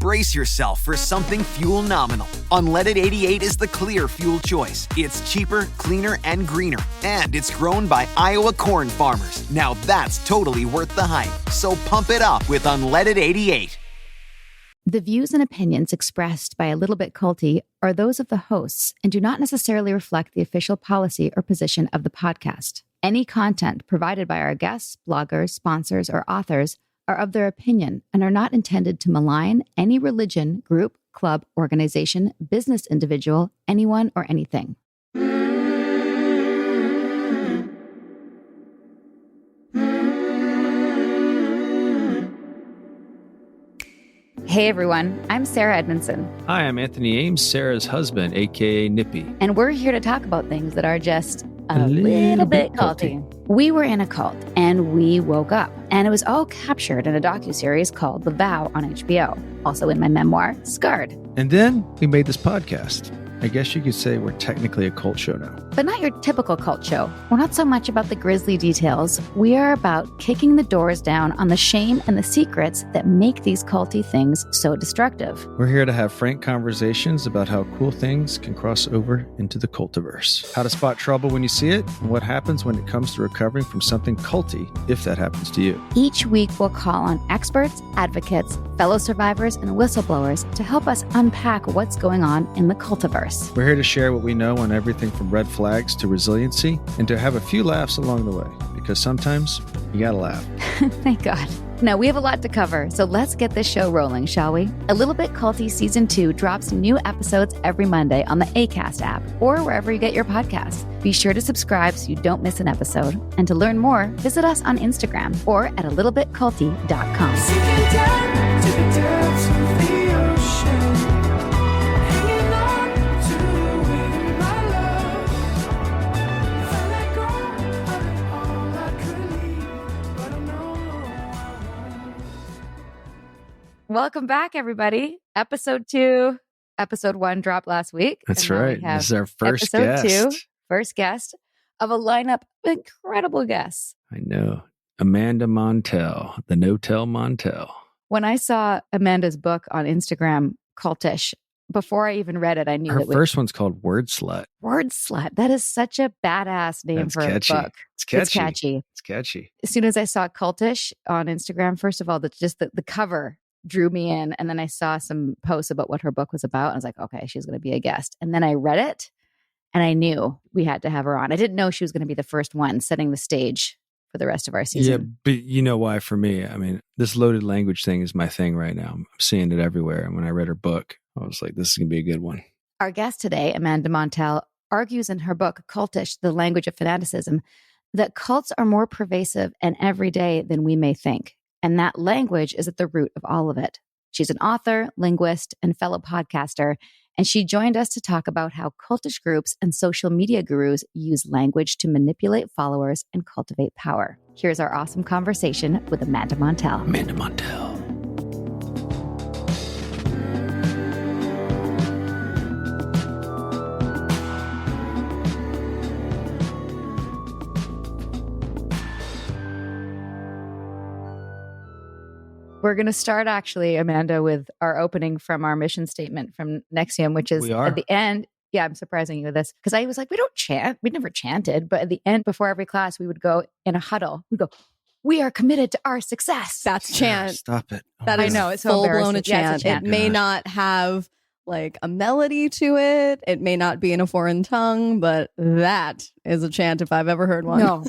Brace yourself for something fuel-nominal. Unleaded 88 is the clear fuel choice. It's cheaper, cleaner, and greener. And it's grown by Iowa corn farmers. Now that's totally worth the hype. So pump it up with Unleaded 88. The views and opinions expressed by A Little Bit Culty are those of the hosts and do not necessarily reflect the official policy or position of the podcast. Any content provided by our guests, bloggers, sponsors, or authors are of their opinion and are not intended to malign any religion, group, club, organization, business individual, anyone, or anything. Hey everyone, I'm Sarah Edmondson. Hi, I'm Anthony Ames, Sarah's husband, aka Nippy. And we're here to talk about things that are just a little bit culty. We were in a cult and we woke up, and it was all captured in a docuseries called The Vow on HBO, also in my memoir, Scarred. And then we made this podcast. I guess you could say we're technically a cult show now. But not your typical cult show. We're not so much about the grisly details. We are about kicking the doors down on the shame and the secrets that make these culty things so destructive. We're here to have frank conversations about how cool things can cross over into the cultiverse. How to spot trouble when you see it, and what happens when it comes to recovering from something culty, if that happens to you. Each week we'll call on experts, advocates, fellow survivors, and whistleblowers to help us unpack what's going on in the cultiverse. We're here to share what we know on everything from red flags to resiliency, and to have a few laughs along the way, because sometimes you gotta laugh. Thank God. Now, we have a lot to cover, so let's get this show rolling, shall we? A Little Bit Culty Season 2 drops new episodes every Monday on the Acast app or wherever you get your podcasts. Be sure to subscribe so you don't miss an episode. And to learn more, visit us on Instagram or at alittlebitculty.com. Welcome back, everybody. Episode 2. Episode 1 dropped last week. That's right. This is our first episode guest. 2, first guest of a lineup of incredible guests. I know. Amanda Montell, the No-Tell Montell. When I saw Amanda's book on Instagram, Cultish, before I even read it, I knew Her it was... first one's called Word Slut. Word Slut. That is such a badass name for catchy. a book. It's catchy. It's catchy. It's catchy. As soon as I saw Cultish on Instagram, first of all, the cover drew me in. And then I saw some posts about what her book was about. I was like, okay, she's going to be a guest. And then I read it and I knew we had to have her on. I didn't know she was going to be the first one setting the stage for the rest of our season. Yeah, but you know why for me? I mean, this loaded language thing is my thing right now. I'm seeing it everywhere. And when I read her book, I was like, this is going to be a good one. Our guest today, Amanda Montell, argues in her book, Cultish, The Language of Fanaticism, that cults are more pervasive and everyday than we may think. And that language is at the root of all of it. She's an author, linguist, and fellow podcaster, and she joined us to talk about how cultish groups and social media gurus use language to manipulate followers and cultivate power. Here's our awesome conversation with Amanda Montell. Amanda Montell. We're going to start, actually, Amanda, with our opening from our mission statement from Nexium, which is at the end. Yeah, I'm surprising you with this because I was like, we don't chant. We never chanted. But at the end, before every class, we would go in a huddle. We'd go, we are committed to our success. That's chant. Stop it. Oh, that is, I know, it's full-blown a chant. Yeah, it's a chant. It may not have like a melody to it. It may not be in a foreign tongue, but that is a chant if I've ever heard one. No.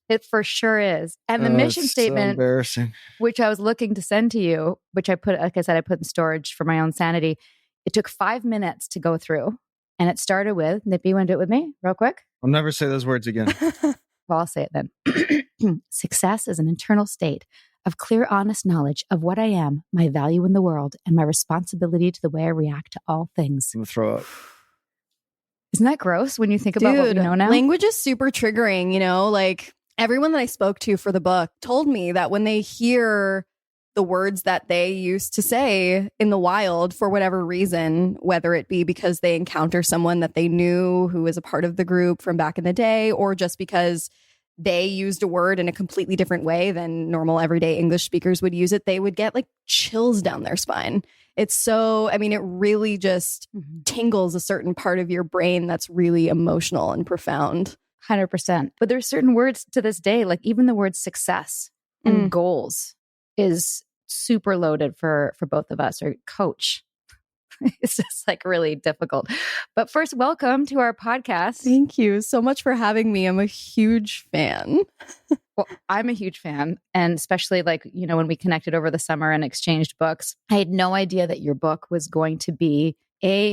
It for sure is. And the mission statement, so embarrassing, which I was looking to send to you, which I put, like I said, I put in storage for my own sanity. It took 5 minutes to go through. And it started with, Nippy, you want to do it with me real quick? I'll never say those words again. Well, I'll say it then. Success is an internal state of clear, honest knowledge of what I am, my value in the world, and my responsibility to the way I react to all things. I'm going to throw up. Isn't that gross when you think about what we know now? Language is super triggering, you know, like everyone that I spoke to for the book told me that when they hear the words that they used to say in the wild for whatever reason, whether it be because they encounter someone that they knew who was a part of the group from back in the day, or just because they used a word in a completely different way than normal everyday English speakers would use it, they would get like chills down their spine. It's so, I mean, it really just tingles a certain part of your brain that's really emotional and profound. 100%. But there's certain words to this day, like even the word success and goals is super loaded for both of us, or coach. It's just like really difficult. But first, welcome to our podcast. Thank you so much for having me. I'm a huge fan. Well, I'm a huge fan. And especially like, when we connected over the summer and exchanged books, I had no idea that your book was going to be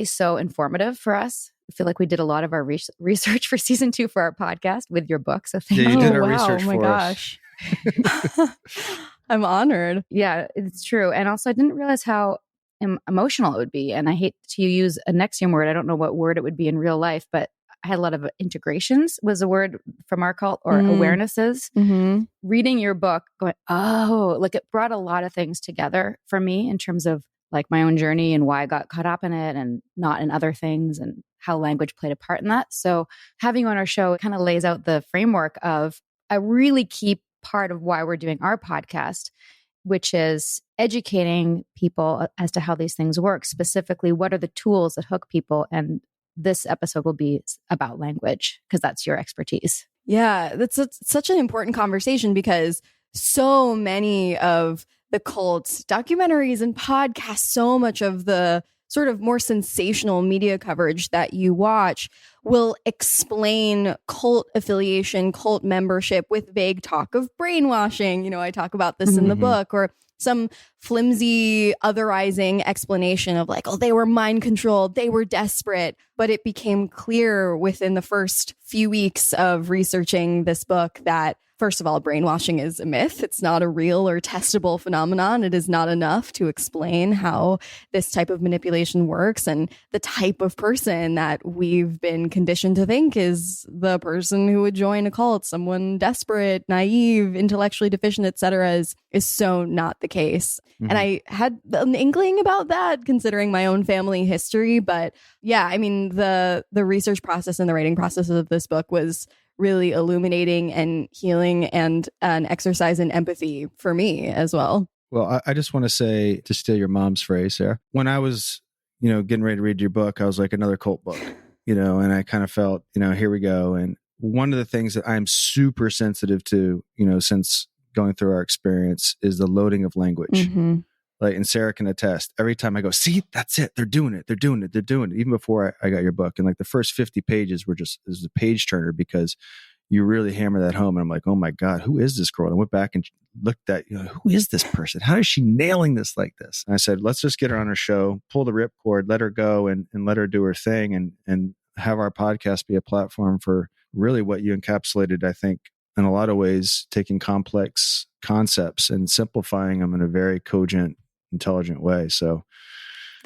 so informative for us. I feel like we did a lot of our research for season 2 for our podcast with your book. So thank you. You did our research oh my for gosh. I'm honored. Yeah, it's true. And also I didn't realize how emotional it would be. And I hate to use a Nexium word. I don't know what word it would be in real life, but I had a lot of integrations was a word from our cult, or awarenesses. Reading your book, going, like it brought a lot of things together for me in terms of like my own journey and why I got caught up in it and not in other things, and how language played a part in that. So having you on our show kind of lays out the framework of a really key part of why we're doing our podcast, which is educating people as to how these things work. Specifically, what are the tools that hook people? And this episode will be about language, because that's your expertise. Yeah, that's such an important conversation, because so many of the cults, documentaries and podcasts, so much of the sort of more sensational media coverage that you watch will explain cult affiliation, cult membership with vague talk of brainwashing. I talk about this in the book, or some flimsy otherizing explanation of like, they were mind controlled, they were desperate. But it became clear within the first few weeks of researching this book that, first of all, brainwashing is a myth. It's not a real or testable phenomenon. It is not enough to explain how this type of manipulation works, and the type of person that we've been conditioned to think is the person who would join a cult, someone desperate, naive, intellectually deficient, etc., is so not the case. And I had an inkling about that considering my own family history. But yeah, I mean, the research process and the writing process of this book was really illuminating and healing, and an exercise in empathy for me as well. Well, I just want to say, to steal your mom's phrase, Sarah, when I was, getting ready to read your book, I was like, another cult book, and I kind of felt, here we go. And one of the things that I'm super sensitive to, since going through our experience, is the loading of language. Like, and Sarah can attest, every time I go, see, that's it. They're doing it. Even before I got your book. And like the first 50 pages were just, it was a page turner, because you really hammer that home. And I'm like, oh my God, who is this girl? And I went back and looked at, who is this person? How is she nailing this like this? And I said, let's just get her on her show, pull the ripcord, let her go and let her do her thing, and have our podcast be a platform for really what you encapsulated, I think, in a lot of ways, taking complex concepts and simplifying them in a very cogent, intelligent way. So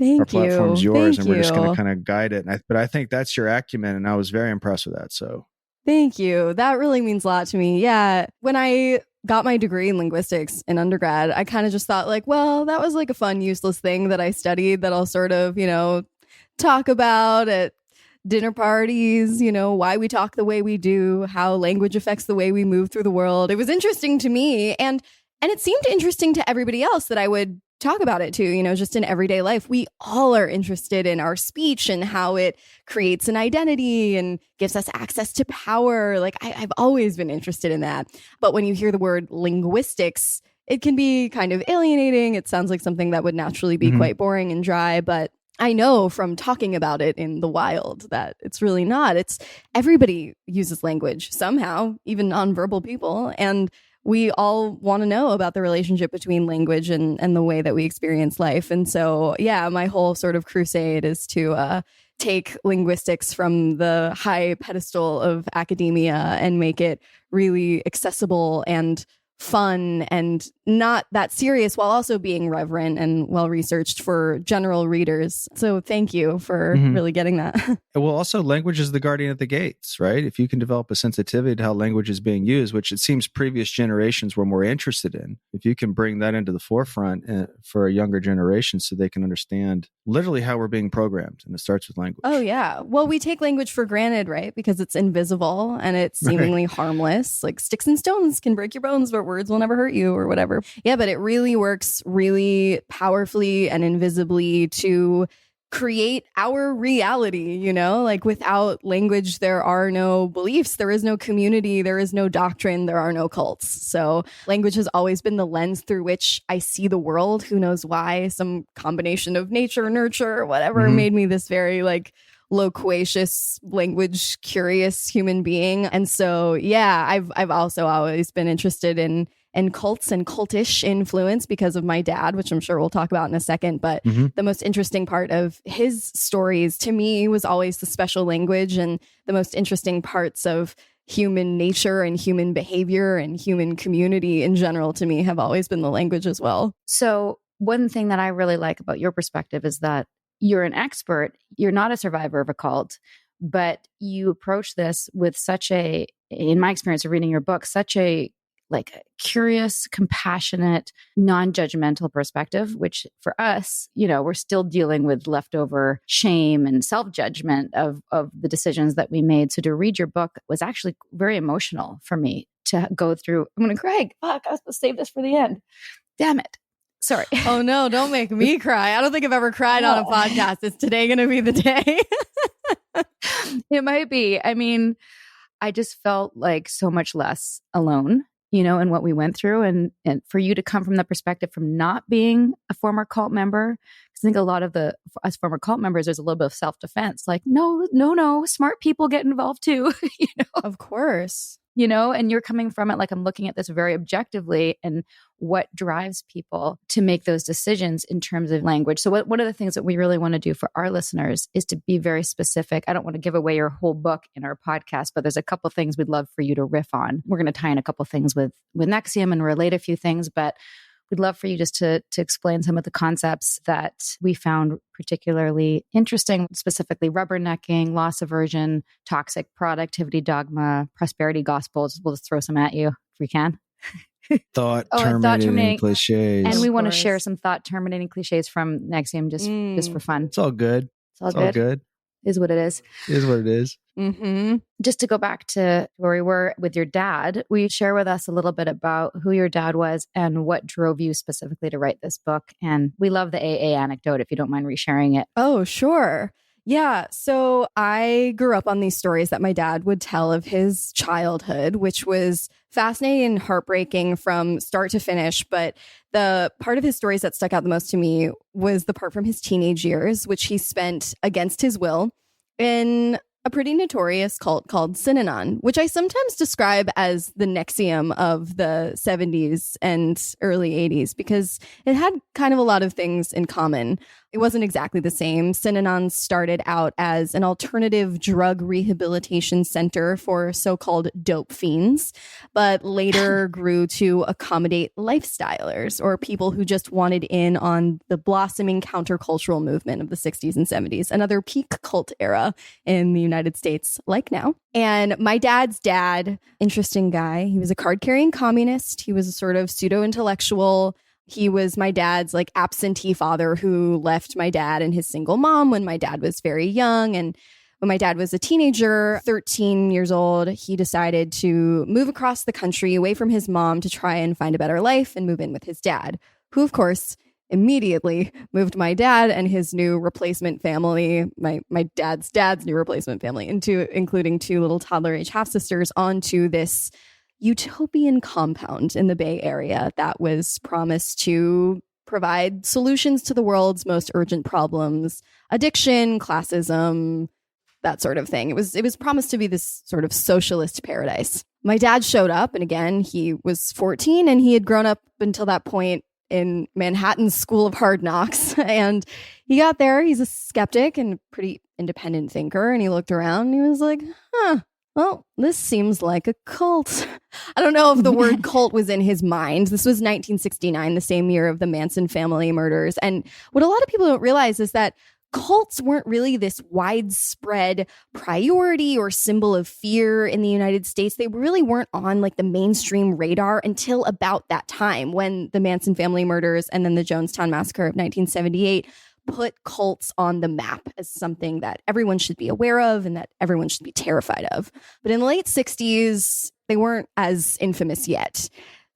our platform's yours, and we're just going to kind of guide it. But I think that's your acumen, and I was very impressed with that. So thank you. That really means a lot to me. Yeah. When I got my degree in linguistics in undergrad, I kind of just thought like, well, that was like a fun, useless thing that I studied that I'll sort of, talk about at dinner parties, why we talk the way we do, how language affects the way we move through the world. It was interesting to me, and it seemed interesting to everybody else that I would talk about it too, just in everyday life. We all are interested in our speech and how it creates an identity and gives us access to power. Like I've always been interested in that. But when you hear the word linguistics, it can be kind of alienating. It sounds like something that would naturally be quite boring and dry, but I know from talking about it in the wild that it's really not. It's everybody uses language somehow, even nonverbal people. And we all want to know about the relationship between language and the way that we experience life. And so, yeah, my whole sort of crusade is to take linguistics from the high pedestal of academia and make it really accessible and fun and not that serious, while also being reverent and well-researched for general readers. So thank you for really getting that. Well, also language is the guardian of the gates, right? If you can develop a sensitivity to how language is being used, which it seems previous generations were more interested in, if you can bring that into the forefront for a younger generation so they can understand literally how we're being programmed. And it starts with language. Oh, yeah. Well, we take language for granted, right? Because it's invisible and it's seemingly harmless. Like sticks and stones can break your bones, but words will never hurt you or whatever. Yeah, but it really works really powerfully and invisibly to create our reality, you know? Like without language, there are no beliefs, there is no community, there is no doctrine, there are no cults. So language has always been the lens through which I see the world. Who knows why? Some combination of nature, nurture, whatever made me this very like loquacious, language curious human being. And so, yeah, I've also always been interested in cults and cultish influence because of my dad, which I'm sure we'll talk about in a second. But the most interesting part of his stories to me was always the special language, and the most interesting parts of human nature and human behavior and human community in general to me have always been the language as well. So one thing that I really like about your perspective is that you're an expert. You're not a survivor of a cult, but you approach this with such a, in my experience of reading your book, such a like a curious, compassionate, non-judgmental perspective, which for us, you know, we're still dealing with leftover shame and self-judgment of the decisions that we made. So to read your book was actually very emotional for me to go through. I'm going to cry. Fuck, I was supposed to save this for the end. Damn it. Sorry. Oh no, don't make me cry. I don't think I've ever cried on a podcast. Is today going to be the day? It might be. I mean, I just felt like so much less alone, you know, in what we went through. And for you to come from the perspective from not being a former cult member, I think a lot of us former cult members, there's a little bit of self-defense, like, no, smart people get involved too, you know? Of course. You know, and you're coming from it like I'm looking at this very objectively and what drives people to make those decisions in terms of language. So one of the things that we really want to do for our listeners is to be very specific. I don't want to give away your whole book in our podcast, but there's a couple things we'd love for you to riff on. We're going to tie in a couple things with NXIVM and relate a few things, but we'd love for you just to explain some of the concepts that we found particularly interesting, specifically rubbernecking, loss aversion, toxic productivity dogma, prosperity gospels. We'll just throw some at you if we can. Thought terminating cliches. And we want to share some thought terminating cliches from NXIVM just for fun. It's all good. It's all good. Is what it is. Is what it is. Mm-hmm. Just to go back to where we were with your dad, will you share with us a little bit about who your dad was and what drove you specifically to write this book? And we love the AA anecdote, if you don't mind resharing it. Oh, sure. Yeah. So I grew up on these stories that my dad would tell of his childhood, which was fascinating and heartbreaking from start to finish. But the part of his stories that stuck out the most to me was the part from his teenage years, which he spent against his will in a pretty notorious cult called Synanon, which I sometimes describe as the NXIVM of the 70s and early 80s because it had kind of a lot of things in common. It wasn't exactly the same. Synanon started out as an alternative drug rehabilitation center for so-called dope fiends, but later grew to accommodate lifestylers or people who just wanted in on the blossoming countercultural movement of the 60s and 70s, another peak cult era in the United States like now. And my dad's dad, interesting guy. He was a card-carrying communist. He was a sort of pseudo-intellectual. He was my dad's like absentee father who left my dad and his single mom when my dad was very young. And when my dad was a teenager, 13 years old, he decided to move across the country away from his mom to try and find a better life and move in with his dad, who, of course, immediately moved my dad and his new replacement family, my dad's new replacement family, including two little toddler age half sisters, onto this utopian compound in the Bay Area that was promised to provide solutions to the world's most urgent problems: addiction, classism, that sort of thing. It was promised to be this sort of socialist paradise. My dad showed up, and again, he was 14 and he had grown up until that point in Manhattan's School of Hard Knocks. And he got there, he's a skeptic and pretty independent thinker, and he looked around and he was like, well, this seems like a cult. I don't know if the word cult was in his mind. This was 1969, the same year of the Manson family murders. And what a lot of people don't realize is that cults weren't really this widespread priority or symbol of fear in the United States. They really weren't on like the mainstream radar until about that time when the Manson family murders and then the Jonestown massacre of 1978 put cults on the map as something that everyone should be aware of and that everyone should be terrified of. But in the late 60s, they weren't as infamous yet.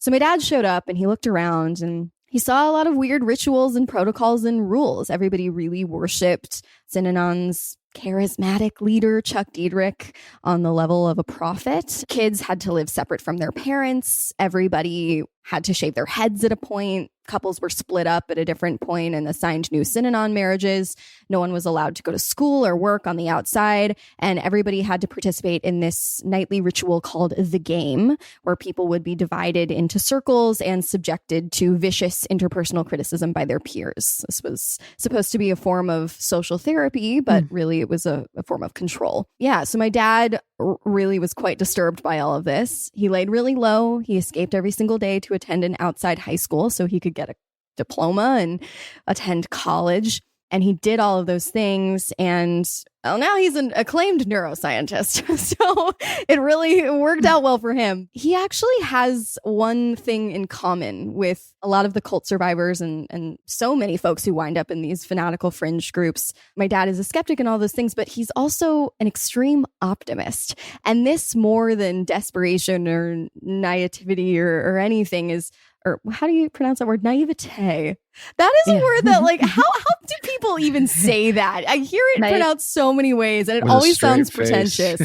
So my dad showed up and he looked around and he saw a lot of weird rituals and protocols and rules. Everybody really worshipped Synanon's charismatic leader, Chuck Diedrich, on the level of a prophet. Kids had to live separate from their parents. Everybody had to shave their heads at a point. Couples were split up at a different point and assigned new Synanon marriages. No one was allowed to go to school or work on the outside. And everybody had to participate in this nightly ritual called the game, where people would be divided into circles and subjected to vicious interpersonal criticism by their peers. This was supposed to be a form of social therapy, but really it was a form of control. Yeah, so my dad really was quite disturbed by all of this. He laid really low. He escaped every single day to attend an outside high school so he could get a diploma and attend college. And he did all of those things. And well, now he's an acclaimed neuroscientist. So it really worked out well for him. He actually has one thing in common with a lot of the cult survivors and so many folks who wind up in these fanatical fringe groups. My dad is a skeptic and all those things, but he's also an extreme optimist. And this, more than desperation or naivety or anything, is, or how do you pronounce that word? Naivete. That is a word that, like, how do people even say that? I hear it pronounced so many ways and it With always sounds face. pretentious.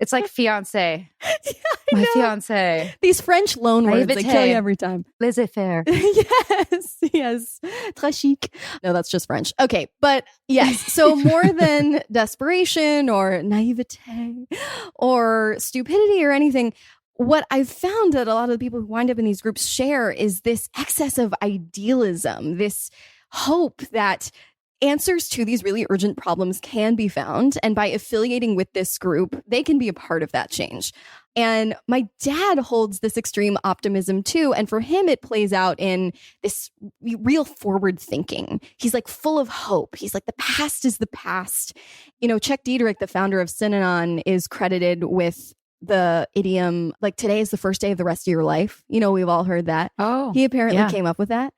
It's like fiance. Yeah, My know. fiance. These French loan words, they Naivete. kill you every time. Laissez-faire. Yes. Très chic. No, that's just French. Okay, but yes. So more than desperation or naivete or stupidity or anything, what I've found that a lot of the people who wind up in these groups share is this excess of idealism, this hope that answers to these really urgent problems can be found. And by affiliating with this group, they can be a part of that change. And my dad holds this extreme optimism too. And for him, it plays out in this real forward thinking. He's like full of hope. He's like, the past is the past. You know, Chuck Diedrich, the founder of Synanon, is credited with the idiom, like, today is the first day of the rest of your life. You know, we've all heard that. Oh, he apparently came up with that.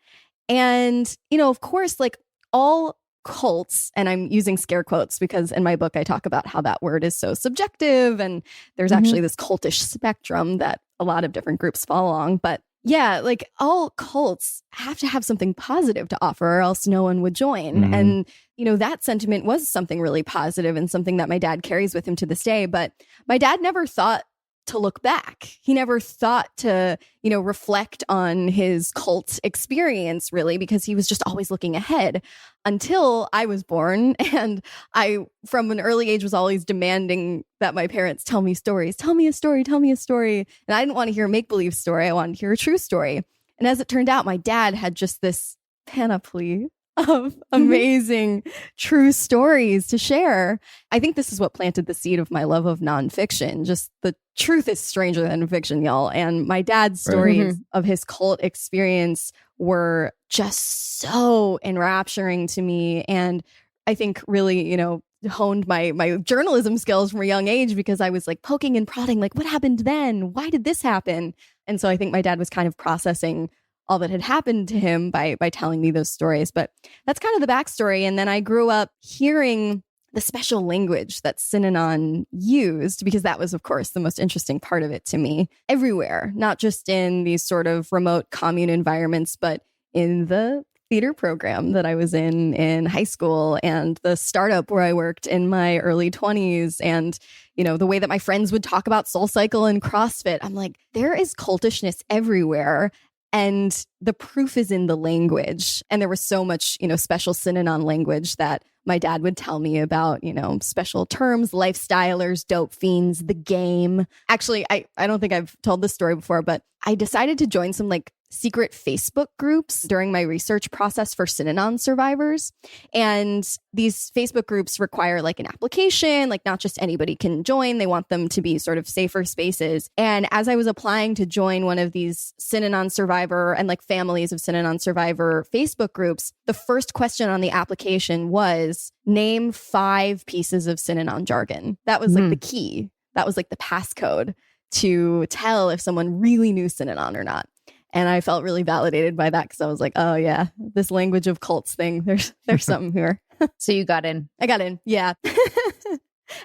And, you know, of course, like all cults, and I'm using scare quotes because in my book, I talk about how that word is so subjective. And there's actually this cultish spectrum that a lot of different groups fall along. But yeah, like all cults have to have something positive to offer or else no one would join. And, you know, that sentiment was something really positive and something that my dad carries with him to this day. But my dad never thought to look back. He never thought to, you know, reflect on his cult experience, really, because he was just always looking ahead until I was born. And I, from an early age, was always demanding that my parents tell me stories. Tell me a story. Tell me a story. And I didn't want to hear a make-believe story. I wanted to hear a true story. And as it turned out, my dad had just this panoply of amazing true stories to share. I think this is what planted the seed of my love of nonfiction. Just the truth is stranger than fiction, y'all. And my dad's stories of his cult experience were just so enrapturing to me. And I think really, you know, honed my journalism skills from a young age because I was like poking and prodding, like, what happened then? Why did this happen? And so I think my dad was kind of processing all that had happened to him by telling me those stories. But that's kind of the backstory. And then I grew up hearing the special language that Synanon used, because that was, of course, the most interesting part of it to me, everywhere, not just in these sort of remote commune environments, but in the theater program that I was in high school and the startup where I worked in my early 20s. And, you know, the way that my friends would talk about SoulCycle and CrossFit, I'm like, there is cultishness everywhere. And the proof is in the language. And there was so much, you know, special Synanon language that my dad would tell me about, you know, special terms, lifestylers, dope fiends, the game. Actually, I don't think I've told this story before, but I decided to join some like secret Facebook groups during my research process for Synanon survivors. And these Facebook groups require like an application, like not just anybody can join. They want them to be sort of safer spaces. And as I was applying to join one of these Synanon survivor and like families of Synanon survivor Facebook groups, the first question on the application was name 5 pieces of Synanon jargon. That was like the key. That was like the passcode to tell if someone really knew Synanon or not. And I felt really validated by that because I was like, oh, yeah, this language of cults thing, there's something here. So you got in. I got in. Yeah.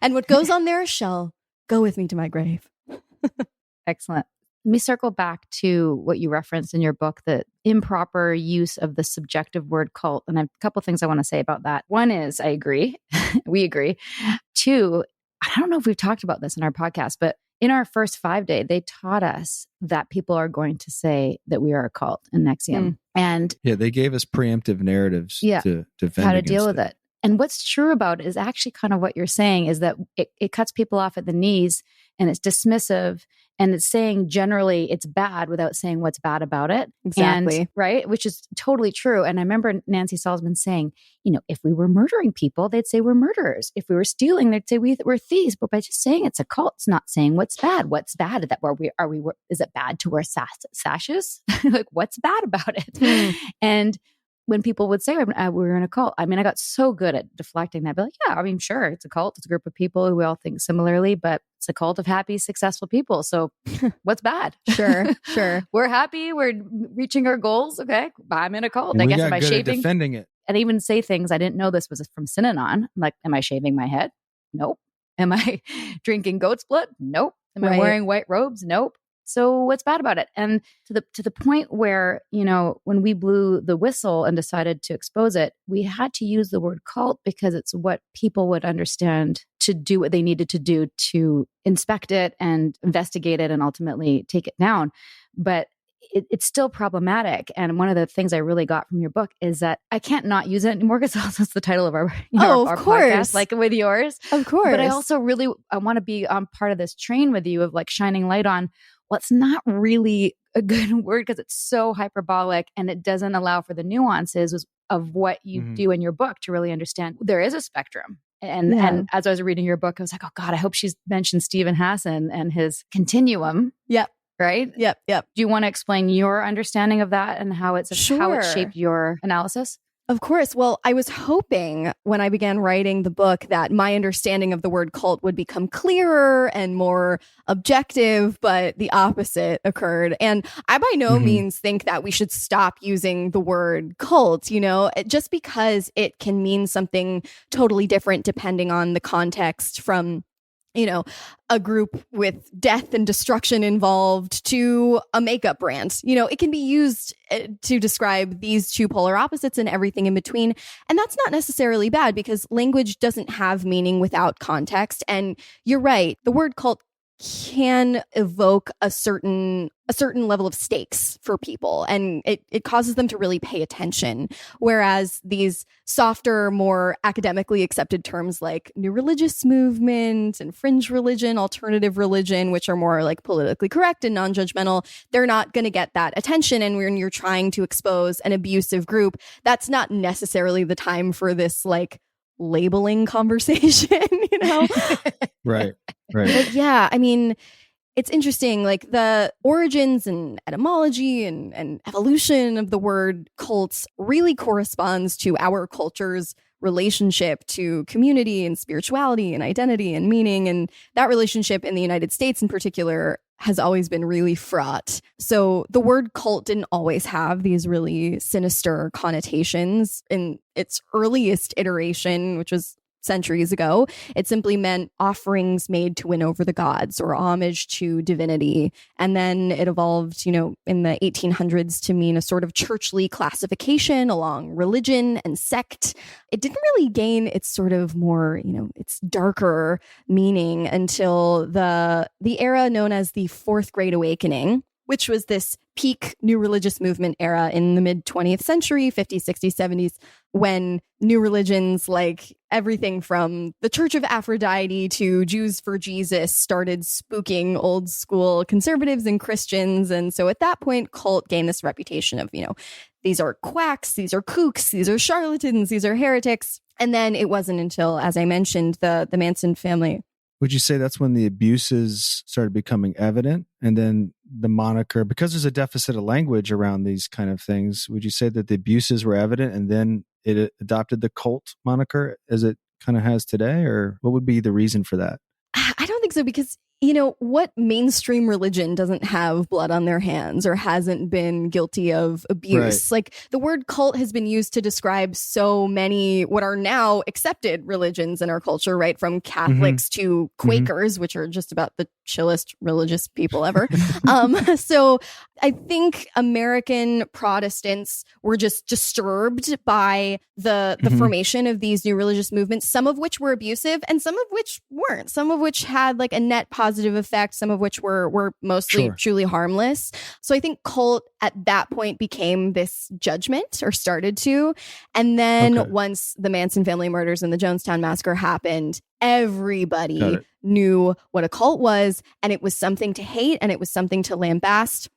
And what goes on there shall go with me to my grave. Excellent. Let me circle back to what you referenced in your book, the improper use of the subjective word cult. And I have a couple of things I want to say about that. One is I agree. We agree. Two, I don't know if we've talked about this in our podcast, but in our first 5-day, they taught us that people are going to say that we are a cult in Nexium. And they gave us preemptive narratives to defend how to deal against with it. And what's true about it is actually kind of what you're saying is that it cuts people off at the knees and it's dismissive and it's saying generally it's bad without saying what's bad about it. Exactly. And, right? Which is totally true. And I remember Nancy Salzman saying, if we were murdering people, they'd say we're murderers. If we were stealing, they'd say we're thieves. But by just saying it's a cult, it's not saying what's bad. What's bad? Is it bad to wear sashes? Like, what's bad about it? And when people would say we were in a cult, I got so good at deflecting that. I'd be like, yeah, sure, it's a cult. It's a group of people who we all think similarly, but it's a cult of happy, successful people. So what's bad? Sure. We're happy. We're reaching our goals. Okay. I'm in a cult. And I we guess got am I good at shaving? defending it. And even say things I didn't know this was from Synanon. Like, am I shaving my head? Nope. Am I drinking goat's blood? Nope. Am I wearing white robes? Nope. So what's bad about it? And to the point where, when we blew the whistle and decided to expose it, we had to use the word cult because it's what people would understand to do what they needed to do to inspect it and investigate it and ultimately take it down. But it's still problematic. And one of the things I really got from your book is that I can't not use it anymore because that's the title of our, our podcast, like with yours. Of course. But I also I want to be on part of this train with you of like shining light on what's not really a good word because it's so hyperbolic and it doesn't allow for the nuances of what you do in your book to really understand there is a spectrum. And as I was reading your book, I was like, oh God, I hope she's mentioned Stephen Hassan and his continuum. Yep. Right? Yep. Do you want to explain your understanding of that and how it shaped your analysis? Of course. Well, I was hoping when I began writing the book that my understanding of the word cult would become clearer and more objective, but the opposite occurred. And I by no means think that we should stop using the word cult, just because it can mean something totally different depending on the context, from a group with death and destruction involved to a makeup brand. It can be used to describe these two polar opposites and everything in between. And that's not necessarily bad because language doesn't have meaning without context. And you're right. The word cult can evoke a certain level of stakes for people, and it causes them to really pay attention. Whereas these softer, more academically accepted terms like new religious movement and fringe religion, alternative religion, which are more like politically correct and non-judgmental, they're not going to get that attention. And when you're trying to expose an abusive group, that's not necessarily the time for this like labeling conversation, Right. But yeah, it's interesting, like the origins and etymology and evolution of the word cults really corresponds to our culture's relationship to community and spirituality and identity and meaning. And that relationship in the United States in particular has always been really fraught. So the word cult didn't always have these really sinister connotations. In its earliest iteration, which was centuries ago, it simply meant offerings made to win over the gods or homage to divinity. And then it evolved, in the 1800s to mean a sort of churchly classification along religion and sect. It didn't really gain its sort of more, its darker meaning until the era known as the Fourth Great Awakening, which was this peak new religious movement era in the mid 20th century, 50s, 60s, 70s, when new religions like everything from the Church of Aphrodite to Jews for Jesus started spooking old school conservatives and Christians. And so at that point, cult gained this reputation of, these are quacks, these are kooks, these are charlatans, these are heretics. And then it wasn't until, as I mentioned, the Manson family. Would you say that's when the abuses started becoming evident? And then the moniker, because there's a deficit of language around these kind of things, would you say that the abuses were evident and then it adopted the cult moniker as it kind of has today? Or what would be the reason for that? I don't think so, because what mainstream religion doesn't have blood on their hands or hasn't been guilty of abuse? Right. Like the word cult has been used to describe so many what are now accepted religions in our culture, right? From Catholics to Quakers, which are just about the chillest religious people ever. So I think American Protestants were just disturbed by the formation of these new religious movements, some of which were abusive and some of which weren't, some of which had like a net positive effect, some of which were mostly truly harmless. So I think cult at that point became this judgment, or started to. And then once the Manson family murders and the Jonestown massacre happened, everybody knew what a cult was, and it was something to hate and it was something to lambast.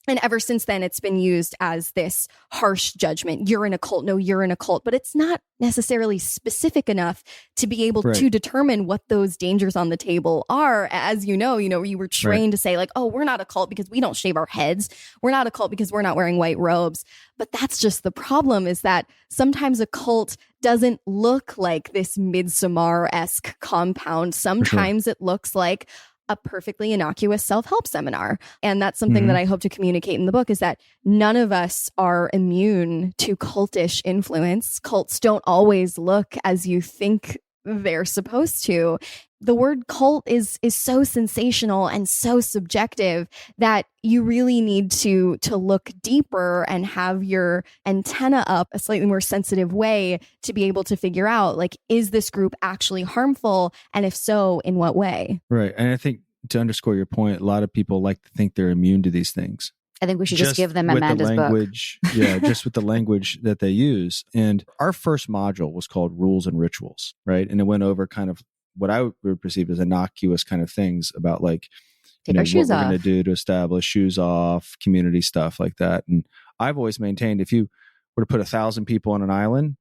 And ever since then, it's been used as this harsh judgment. You're in a cult. No, you're in a cult. But it's not necessarily specific enough to be able to determine what those dangers on the table are. As you know, you were trained to say like, oh, we're not a cult because we don't shave our heads. We're not a cult because we're not wearing white robes. But that's just the problem, is that sometimes a cult doesn't look like this Midsommar-esque compound. Sometimes it looks like a perfectly innocuous self-help seminar. And that's something that I hope to communicate in the book, is that none of us are immune to cultish influence. Cults don't always look as you think they're supposed to. The word cult is so sensational and so subjective that you really need to look deeper and have your antenna up a slightly more sensitive way to be able to figure out, like, is this group actually harmful? And if so, in what way? Right. And I think, to underscore your point, a lot of people like to think they're immune to these things. I think we should just give them Amanda's book. Yeah, just with the language that they use. And our first module was called Rules and Rituals, right? And it went over kind of what I would perceive as innocuous kind of things about, like, take our shoes what off. we're going to do to establish shoes off, community stuff like that. And I've always maintained, if you were to put 1,000 people on an island,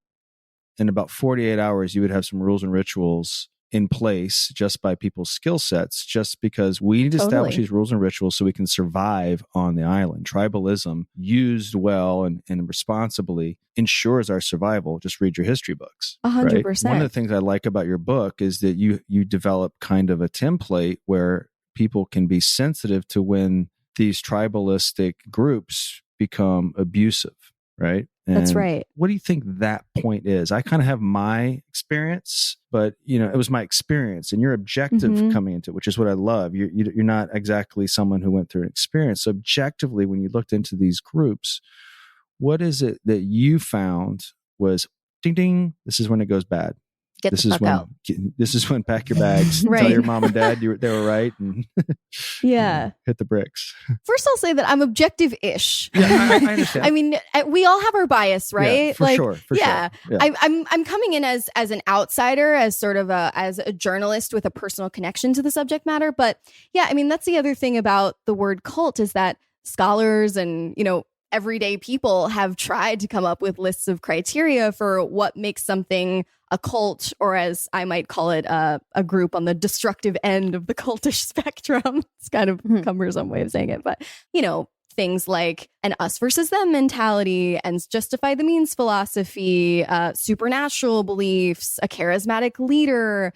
in about 48 hours, you would have some rules and rituals in place just by people's skill sets, just because we need to establish these rules and rituals so we can survive on the island. Tribalism, used well and responsibly, ensures our survival. Just read your history books. 100%. Right? One of the things I like about your book is that you develop kind of a template where people can be sensitive to when these tribalistic groups become abusive, right? And that's right. What do you think that point is? I kind of have my experience, but it was my experience, and your objective coming into it, which is what I love. You're not exactly someone who went through an experience. So objectively, when you looked into these groups, what is it that you found was ding ding? This is when it goes bad. This is when pack your bags, tell your mom and dad they were right, and hit the bricks. First, I'll say that I'm objective-ish. Yeah, I understand. I mean, we all have our bias, right? Yeah, for sure. Yeah. I'm coming in as an outsider, as sort of as a journalist with a personal connection to the subject matter. But yeah, I mean, that's the other thing about the word cult, is that scholars and everyday people have tried to come up with lists of criteria for what makes something a cult, or as I might call it, a group on the destructive end of the cultish spectrum. It's kind of cumbersome way of saying it, but things like an us versus them mentality, and justify the means philosophy, supernatural beliefs, a charismatic leader.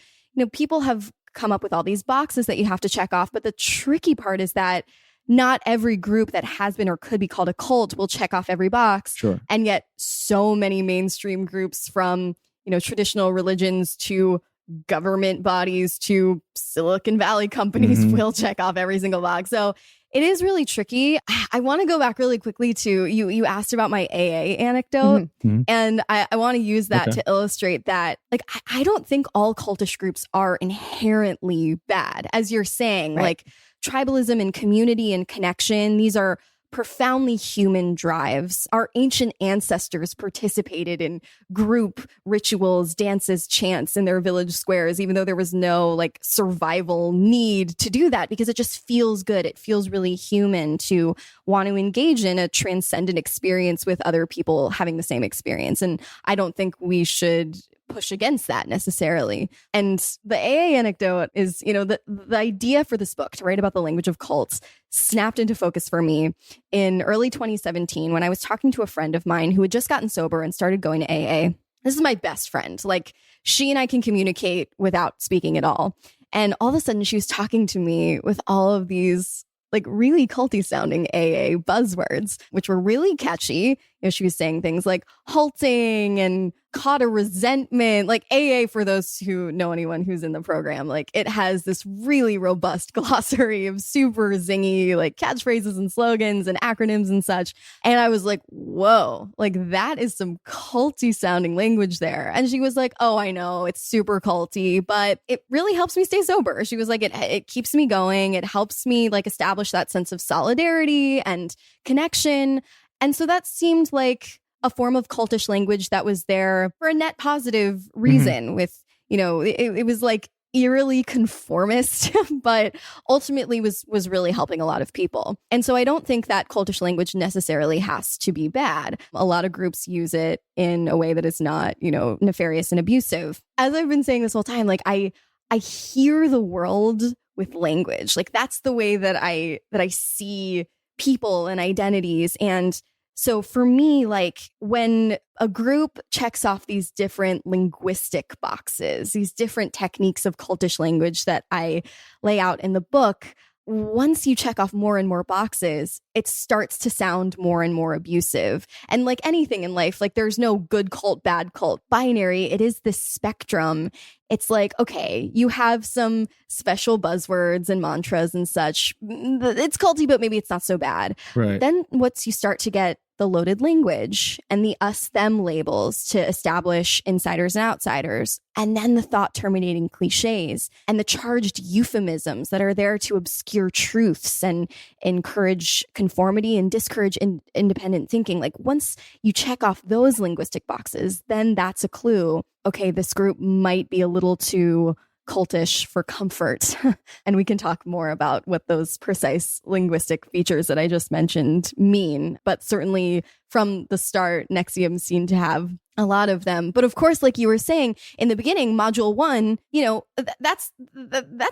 People have come up with all these boxes that you have to check off, but the tricky part is that not every group that has been or could be called a cult will check off every box. Sure. And yet so many mainstream groups, from traditional religions to government bodies to Silicon Valley companies, will check off every single box. So it is really tricky. I want to go back really quickly to you asked about my AA anecdote, and I want to use that to illustrate that, like, I don't think all cultish groups are inherently bad. As you're saying, like, tribalism and community and connection, these are profoundly human drives. Our ancient ancestors participated in group rituals, dances, chants in their village squares, even though there was no like survival need to do that, because it just feels good. It feels really human to want to engage in a transcendent experience with other people having the same experience. And I don't think we should push against that necessarily. And the AA anecdote is, the idea for this book to write about the language of cults snapped into focus for me in early 2017 when I was talking to a friend of mine who had just gotten sober and started going to AA. This is my best friend. Like, she and I can communicate without speaking at all. And all of a sudden she was talking to me with all of these like really culty sounding AA buzzwords, which were really catchy. She was saying things like halting and caught a resentment. Like AA, for those who know anyone who's in the program, like it has this really robust glossary of super zingy like catchphrases and slogans and acronyms and such. And I was like, whoa, like that is some culty sounding language there. And she was like, oh, I know it's super culty, but it really helps me stay sober. She was like, it keeps me going. It helps me like establish that sense of solidarity and connection. And so that seemed like a form of cultish language that was there for a net positive reason with, you know, it was like eerily conformist, but ultimately was really helping a lot of people. And so I don't think that cultish language necessarily has to be bad. A lot of groups use it in a way that is not, you know, nefarious and abusive. As I've been saying this whole time, like I hear the world with language. Like that's the way that I see people and identities. And so for me, like when a group checks off these different linguistic boxes, these different techniques of cultish language that I lay out in the book, once you check off more and more boxes, it starts to sound more and more abusive. And like anything in life, like there's no good cult, bad cult binary. It is this spectrum. It's like, okay, you have some special buzzwords and mantras and such. It's culty, but maybe it's not so bad. Right. Then once you start to get the loaded language and the us-them labels to establish insiders and outsiders, and then the thought-terminating cliches and the charged euphemisms that are there to obscure truths and encourage conformity and discourage independent thinking. Like once you check off those linguistic boxes, then that's a clue. Okay, this group might be a little too cultish for comfort. And we can talk more about what those precise linguistic features that I just mentioned mean. But certainly from the start, NXIVM seemed to have a lot of them. But of course, like you were saying in the beginning, module 1, you know, that's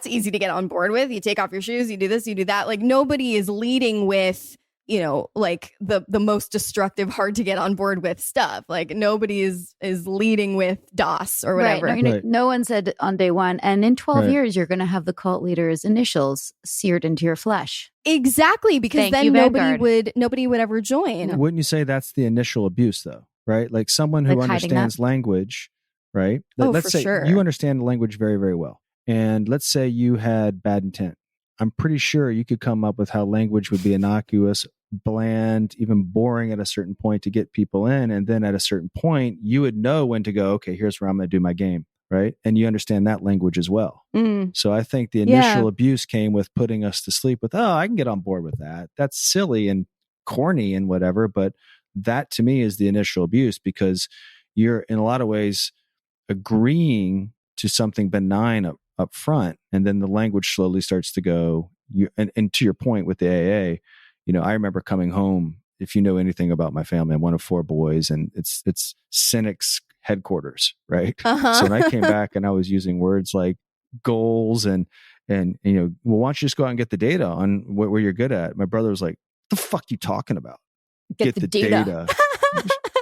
easy to get on board with. You take off your shoes, you do this, you do that. Like nobody is leading with, you know, like the most destructive, hard to get on board with stuff. Like nobody is leading with DOS or whatever. Right. No one said on day one, and in 12 years, you're going to have the cult leader's initials seared into your flesh. Exactly, because then nobody would ever join. Wouldn't you say that's the initial abuse, though? Right? Like someone who understands language, right? Let's say you understand the language very, very well. And let's say you had bad intent. I'm pretty sure you could come up with how language would be innocuous, bland, even boring at a certain point to get people in. And then at a certain point, you would know when to go, okay, here's where I'm going to do my game, right? And you understand that language as well. So I think the initial abuse came with putting us to sleep with, oh, I can get on board with that. That's silly and corny and whatever. But that to me is the initial abuse, because you're in a lot of ways agreeing to something benign up front, and then the language slowly starts to go. And to your point with the AA, you know, I remember coming home. If you know anything about my family, I'm one of 4 boys, and it's cynics headquarters, right? So when I came back and I was using words like goals and you know, well, why don't you just go out and get the data on where you're good at? My brother was like, "The fuck you talking about? Get the data."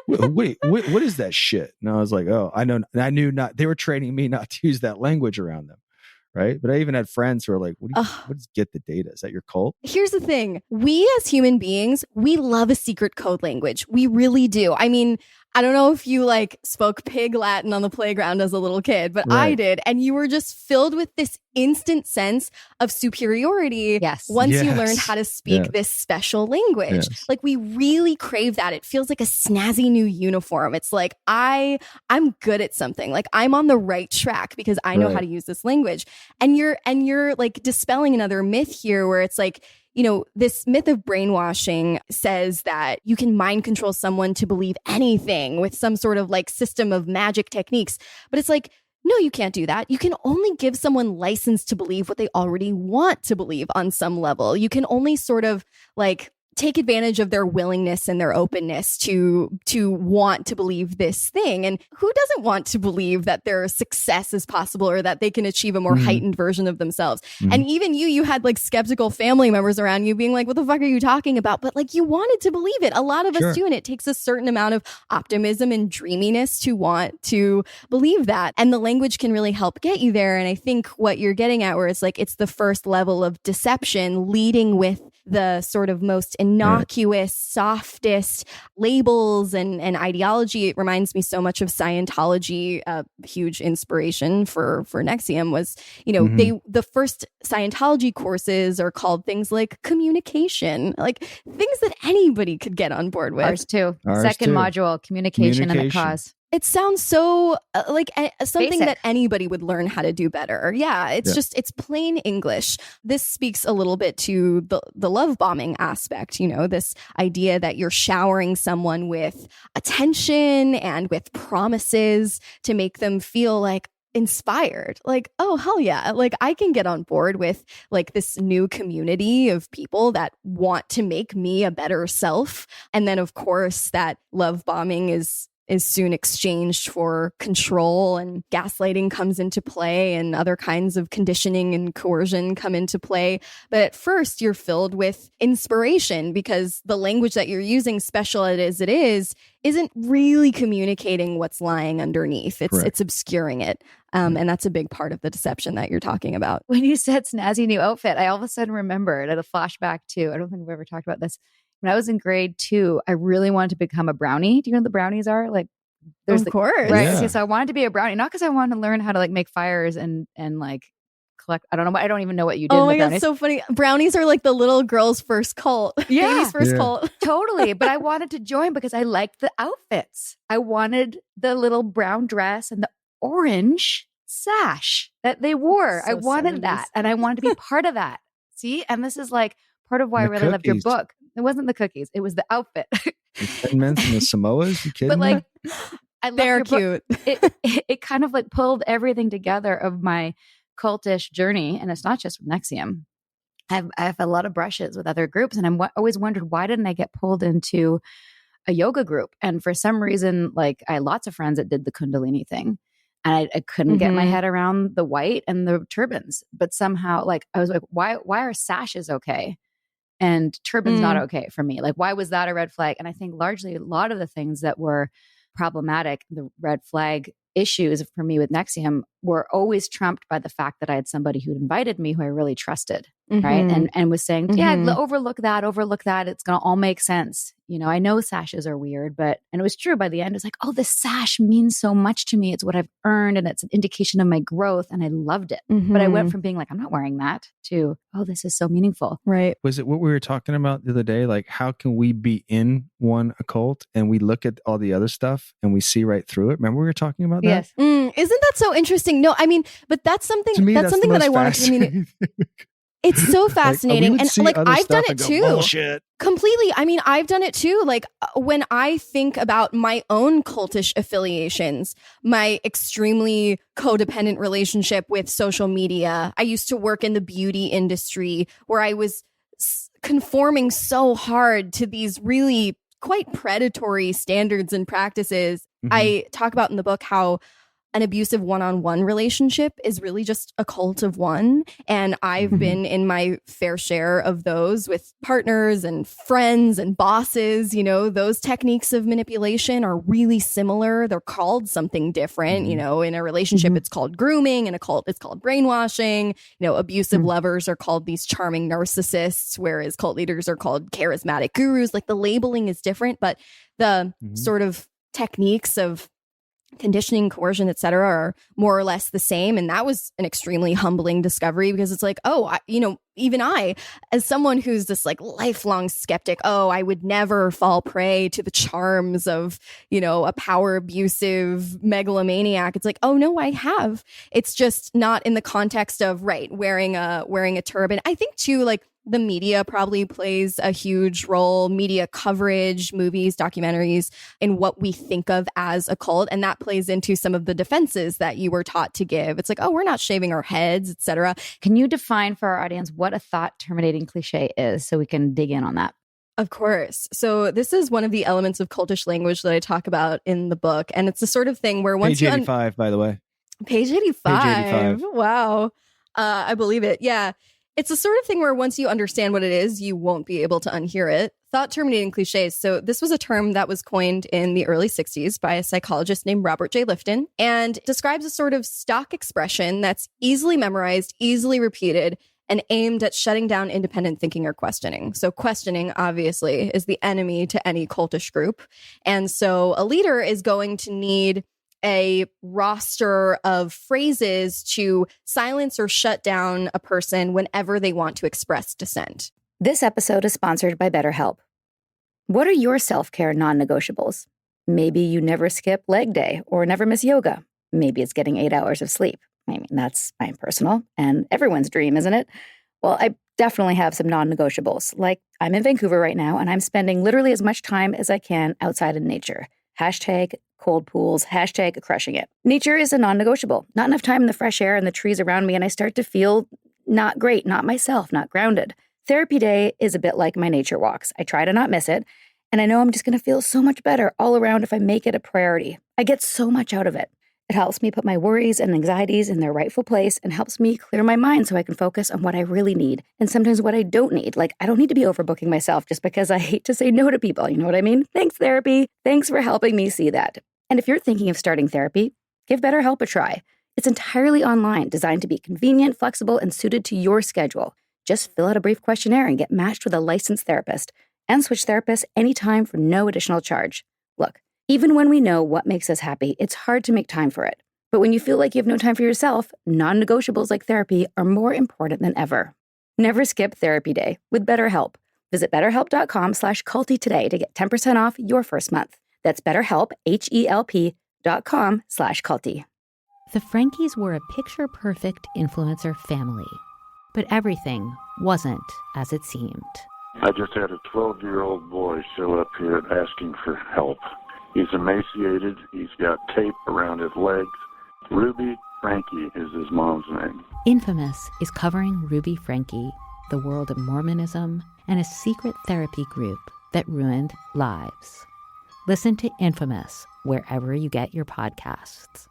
Wait, what is that shit? And I was like, oh, I know. I knew not. They were training me not to use that language around them, right? But I even had friends who are like, what is get the data? Is that your cult? Here's the thing. We as human beings, we love a secret code language. We really do. I mean, I don't know if you like spoke pig Latin on the playground as a little kid, but I did. And you were just filled with this instant sense of superiority once you learned how to speak this special language. Like we really crave that. It feels like a snazzy new uniform. It's like, I'm good at something. Like I'm on the right track because I know how to use this language. And you're like dispelling another myth here where it's like, you know, this myth of brainwashing says that you can mind control someone to believe anything with some sort of like system of magic techniques. But it's like, no, you can't do that. You can only give someone license to believe what they already want to believe on some level. You can only sort of like take advantage of their willingness and their openness to want to believe this thing. And who doesn't want to believe that their success is possible or that they can achieve a more heightened version of themselves? And even you had like skeptical family members around you being like, what the fuck are you talking about? But like you wanted to believe it. A lot of us do. And it takes a certain amount of optimism and dreaminess to want to believe that. And the language can really help get you there. And I think what you're getting at where it's like, it's the first level of deception leading with the sort of most innocuous, softest labels and ideology. It reminds me so much of Scientology. A huge inspiration for NXIVM was, the first Scientology courses are called things like communication, like things that anybody could get on board with. Ours too. Second module, communication and a cause. It sounds so like something Basic. that anybody would learn how to do better. Yeah, it's it's plain English. This speaks a little bit to the love bombing aspect, this idea that you're showering someone with attention and with promises to make them feel like inspired, like, oh, hell yeah, like I can get on board with like this new community of people that want to make me a better self. And then of course that love bombing is soon exchanged for control, and gaslighting comes into play, and other kinds of conditioning and coercion come into play. But at first you're filled with inspiration because the language that you're using, special as it is, isn't really communicating what's lying underneath. It's obscuring it. And that's a big part of the deception that you're talking about. When you said snazzy new outfit, I all of a sudden remembered at a flashback too. I don't think we've ever talked about this. When I was in grade 2, I really wanted to become a brownie. Do you know what the brownies are? Like, of course. Right. Yeah. Okay, so I wanted to be a brownie, not because I wanted to learn how to like make fires and like collect. I don't know. I don't even know what you did. Oh my God, brownies. So funny. Brownies are like the little girl's first cult. Yeah. Baby's first cult. Totally. But I wanted to join because I liked the outfits. I wanted the little brown dress and the orange sash that they wore. So I wanted 70s. that. And I wanted to be part of that. See? And this is like part of why I The really loved your cookies. book. It wasn't the cookies. It was the outfit. The Thin Mints and the Samoas, you kidding But like, me? I loved They're your book. cute. It kind of like pulled everything together of my cultish journey. And it's not just with NXIVM. I have a lot of brushes with other groups. And I'm always wondered, why didn't I get pulled into a yoga group? And for some reason, like I had lots of friends that did the Kundalini thing. And I couldn't get my head around the white and the turbans. But somehow, like, I was like, why are sashes okay? And turbans not okay for me? Like, why was that a red flag? And I think largely a lot of the things that were problematic, the red flag issues for me with NXIVM were always trumped by the fact that I had somebody who invited me who I really trusted, right? And was saying, yeah, overlook that. It's going to all make sense. I know sashes are weird, and it was true by the end. It was like, oh, this sash means so much to me. It's what I've earned and it's an indication of my growth. And I loved it. But I went from being like, I'm not wearing that to, oh, this is so meaningful. Right. Was it what we were talking about the other day? Like, how can we be in one occult and we look at all the other stuff and we see right through it? Remember we were talking about that? Yes. Isn't that so interesting? No, I mean, but that's something. To me, that's something the that I most want to communicate. fascinating. It's so we fascinating, would and see like other I've done stuff it and go, too. Bullshit. Completely. I mean, I've done it too. Like when I think about my own cultish affiliations, my extremely codependent relationship with social media. I used to work in the beauty industry where I was conforming so hard to these really quite predatory standards and practices. I talk about in the book how an abusive one-on-one relationship is really just a cult of one. And I've been in my fair share of those with partners and friends and bosses. Those techniques of manipulation are really similar. They're called something different. In a relationship, it's called grooming. In a cult, it's called brainwashing. Abusive lovers are called these charming narcissists, whereas cult leaders are called charismatic gurus. Like the labeling is different, but the sort of techniques of conditioning, coercion, etc., are more or less the same. And that was an extremely humbling discovery because it's like, oh, even I, as someone who's this like lifelong skeptic, I would never fall prey to the charms of, a power abusive megalomaniac. It's like, oh no, I have. It's just not in the context of wearing a turban. I think too, like the media probably plays a huge role, media coverage, movies, documentaries, in what we think of as a cult. And that plays into some of the defenses that you were taught to give. It's like, oh, we're not shaving our heads, etc. Can you define for our audience what a thought terminating cliche is so we can dig in on that? Of course. So this is one of the elements of cultish language that I talk about in the book. And it's the sort of thing where once Page 85, by the way. Page 85. Page 85. Wow. I believe it. Yeah. It's the sort of thing where once you understand what it is, you won't be able to unhear it. Thought terminating cliches. So this was a term that was coined in the early 60s by a psychologist named Robert J. Lifton and describes a sort of stock expression that's easily memorized, easily repeated, and aimed at shutting down independent thinking or questioning. So questioning, obviously, is the enemy to any cultish group. And so a leader is going to need a roster of phrases to silence or shut down a person whenever they want to express dissent. This episode is sponsored by BetterHelp. What are your self-care non-negotiables? Maybe you never skip leg day or never miss yoga. Maybe it's getting 8 hours of sleep. I mean, that's my personal and everyone's dream, isn't it? Well, I definitely have some non-negotiables. Like, I'm in Vancouver right now, and I'm spending literally as much time as I can outside in nature. Hashtag cold pools, hashtag crushing it. Nature is a non-negotiable. Not enough time in the fresh air and the trees around me, and I start to feel not great, not myself, not grounded. Therapy day is a bit like my nature walks. I try to not miss it, and I know I'm just going to feel so much better all around if I make it a priority. I get so much out of it. It helps me put my worries and anxieties in their rightful place and helps me clear my mind so I can focus on what I really need and sometimes what I don't need. Like, I don't need to be overbooking myself just because I hate to say no to people. You know what I mean? Thanks, therapy. Thanks for helping me see that. And if you're thinking of starting therapy, give BetterHelp a try. It's entirely online, designed to be convenient, flexible, and suited to your schedule. Just fill out a brief questionnaire and get matched with a licensed therapist and switch therapists anytime for no additional charge. Look, even when we know what makes us happy, it's hard to make time for it. But when you feel like you have no time for yourself, non-negotiables like therapy are more important than ever. Never skip therapy day with BetterHelp. Visit betterhelp.com/culty today to get 10% off your first month. That's BetterHelp, HELP.com/culty. The Frankies were a picture-perfect influencer family, but everything wasn't as it seemed. I just had a 12-year-old boy show up here asking for help. He's emaciated. He's got tape around his legs. Ruby Frankie is his mom's name. Infamous is covering Ruby Frankie, the world of Mormonism, and a secret therapy group that ruined lives. Listen to Infamous wherever you get your podcasts.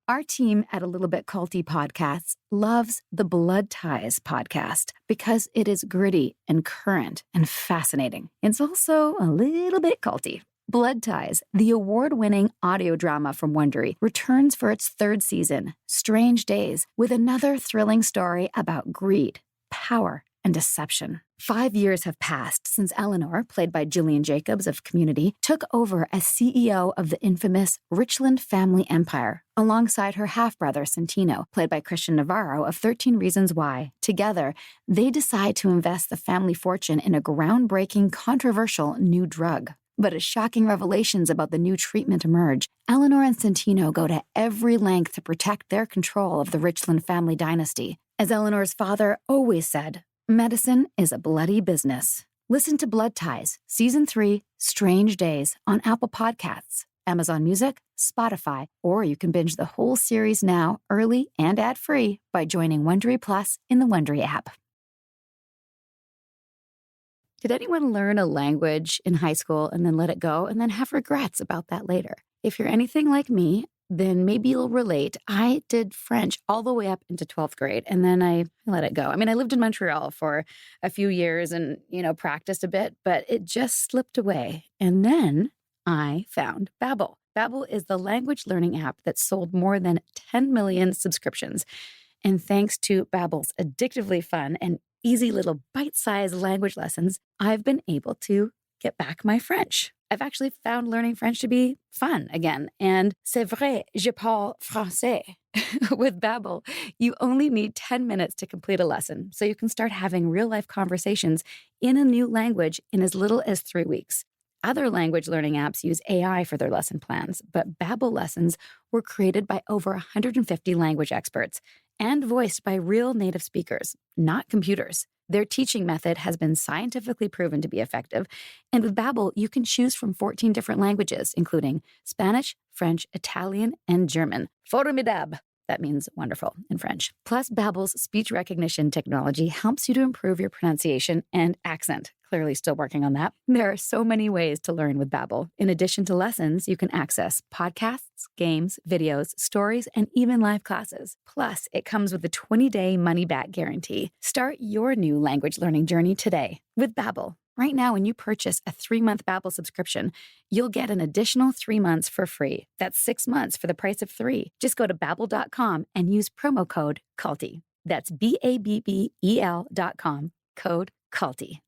Our team at A Little Bit Culty Podcasts loves the Blood Ties podcast because it is gritty and current and fascinating. It's also a little bit culty. Blood Ties, the award-winning audio drama from Wondery, returns for its third season, Strange Days, with another thrilling story about greed, power, and deception. 5 years have passed since Eleanor, played by Gillian Jacobs of Community, took over as CEO of the infamous Richland family empire, alongside her half-brother Santino, played by Christian Navarro of 13 Reasons Why. Together, they decide to invest the family fortune in a groundbreaking, controversial new drug. But as shocking revelations about the new treatment emerge, Eleanor and Santino go to every length to protect their control of the Richland family dynasty. As Eleanor's father always said, medicine is a bloody business. Listen to Blood Ties, Season 3, Strange Days, on Apple Podcasts, Amazon Music, Spotify, or you can binge the whole series now, early and ad-free, by joining Wondery Plus in the Wondery app. Did anyone learn a language in high school and then let it go and then have regrets about that later? If you're anything like me, then maybe you'll relate. I did French all the way up into 12th grade, and then I let it go. I mean, I lived in Montreal for a few years and, practiced a bit, but it just slipped away. And then I found Babbel. Babbel is the language learning app that sold more than 10 million subscriptions. And thanks to Babbel's addictively fun and easy little bite-sized language lessons, I've been able to get back my French. I've actually found learning French to be fun again. And c'est vrai, je parle français. With Babbel, you only need 10 minutes to complete a lesson, so you can start having real-life conversations in a new language in as little as 3 weeks. Other language learning apps use AI for their lesson plans, but Babbel lessons were created by over 150 language experts and voiced by real native speakers, not computers. Their teaching method has been scientifically proven to be effective, and with Babbel, you can choose from 14 different languages, including Spanish, French, Italian, and German. Formidable. That means wonderful in French. Plus, Babbel's speech recognition technology helps you to improve your pronunciation and accent. Clearly still working on that. There are so many ways to learn with Babbel. In addition to lessons, you can access podcasts, games, videos, stories, and even live classes. Plus, it comes with a 20-day money-back guarantee. Start your new language learning journey today with Babbel. Right now, when you purchase a 3-month Babbel subscription, you'll get an additional 3 months for free. That's 6 months for the price of 3. Just go to Babbel.com and use promo code CULTY. That's BABBEL.com, code CULTY.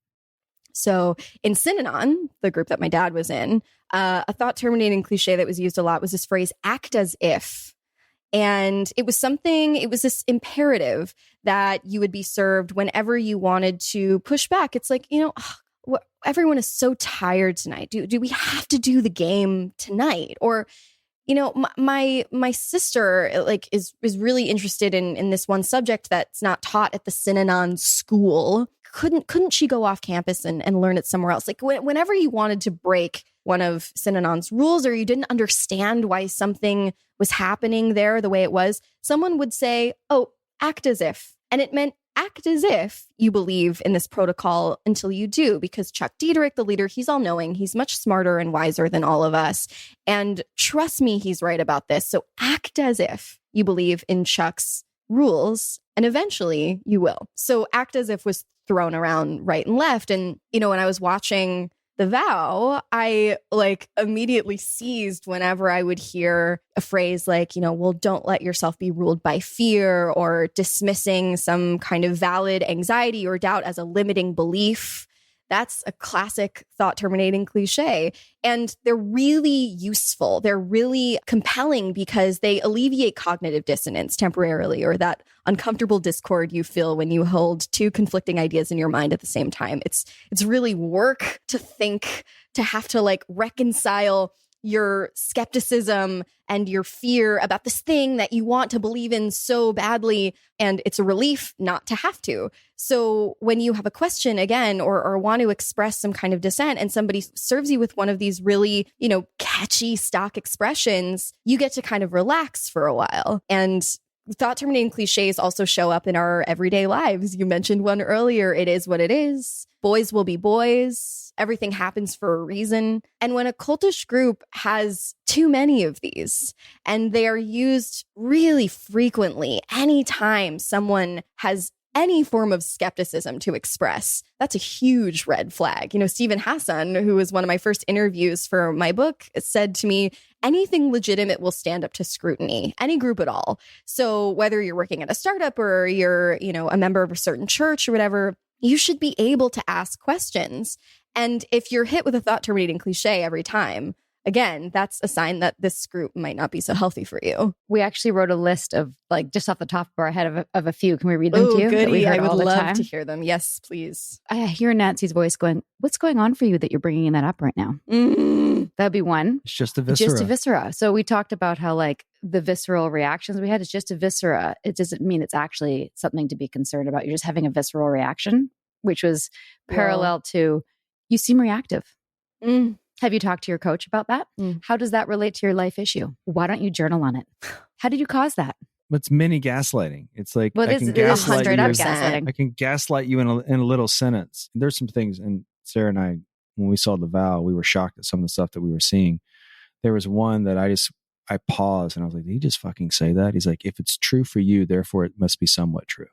So in Synanon, the group that my dad was in, a thought terminating cliche that was used a lot was this phrase, act as if. And it was this imperative that you would be served whenever you wanted to push back. It's like, everyone is so tired tonight. Do we have to do the game tonight? Or, my sister is really interested in this one subject that's not taught at the Synanon school. Couldn't she go off campus and learn it somewhere else? Like whenever you wanted to break one of Synanon's rules, or you didn't understand why something was happening there the way it was, someone would say, oh, act as if. And it meant act as if you believe in this protocol until you do, because Chuck Dederich, the leader, he's all knowing. He's much smarter and wiser than all of us. And trust me, he's right about this. So act as if you believe in Chuck's rules, and eventually you will. So act as if was thrown around right and left. And, when I was watching The Vow, I immediately seized whenever I would hear a phrase like, well, don't let yourself be ruled by fear, or dismissing some kind of valid anxiety or doubt as a limiting belief. That's a classic thought terminating cliche. And they're really useful. They're really compelling because they alleviate cognitive dissonance temporarily, or that uncomfortable discord you feel when you hold two conflicting ideas in your mind at the same time. It's really work to think, to have to reconcile your skepticism and your fear about this thing that you want to believe in so badly. And it's a relief not to have to. So when you have a question again, or want to express some kind of dissent, and somebody serves you with one of these really, catchy stock expressions, you get to kind of relax for a while. And thought terminating cliches also show up in our everyday lives. You mentioned one earlier. It is what it is. Boys will be boys. Everything happens for a reason. And when a cultish group has too many of these, and they are used really frequently, anytime someone has any form of skepticism to express, that's a huge red flag. Stephen Hassan, who was one of my first interviews for my book, said to me, anything legitimate will stand up to scrutiny, any group at all. So whether you're working at a startup, or you're, a member of a certain church or whatever, you should be able to ask questions. And if you're hit with a thought terminating cliche every time, again, that's a sign that this group might not be so healthy for you. We actually wrote a list of, just off the top of our head, of a few. Can we read them to you? Goody. I would love to hear them. Yes, please. I hear Nancy's voice going, what's going on for you that you're bringing that up right now? That'd be one. It's just a viscera. Just a viscera. So we talked about how the visceral reactions we had, it's just a viscera. It doesn't mean it's actually something to be concerned about. You're just having a visceral reaction, which was parallel to, you seem reactive. Have you talked to your coach about that? How does that relate to your life issue? Why don't you journal on it? How did you cause that? It's mini gaslighting. It's like, well, I it's can gaslight you. gaslighting. I can gaslight you in a little sentence. There's some things, and Sarah and I, when we saw The Vow, we were shocked at some of the stuff that we were seeing. There was one that I paused and I was like, did he just fucking say that? He's like, if it's true for you, therefore it must be somewhat true.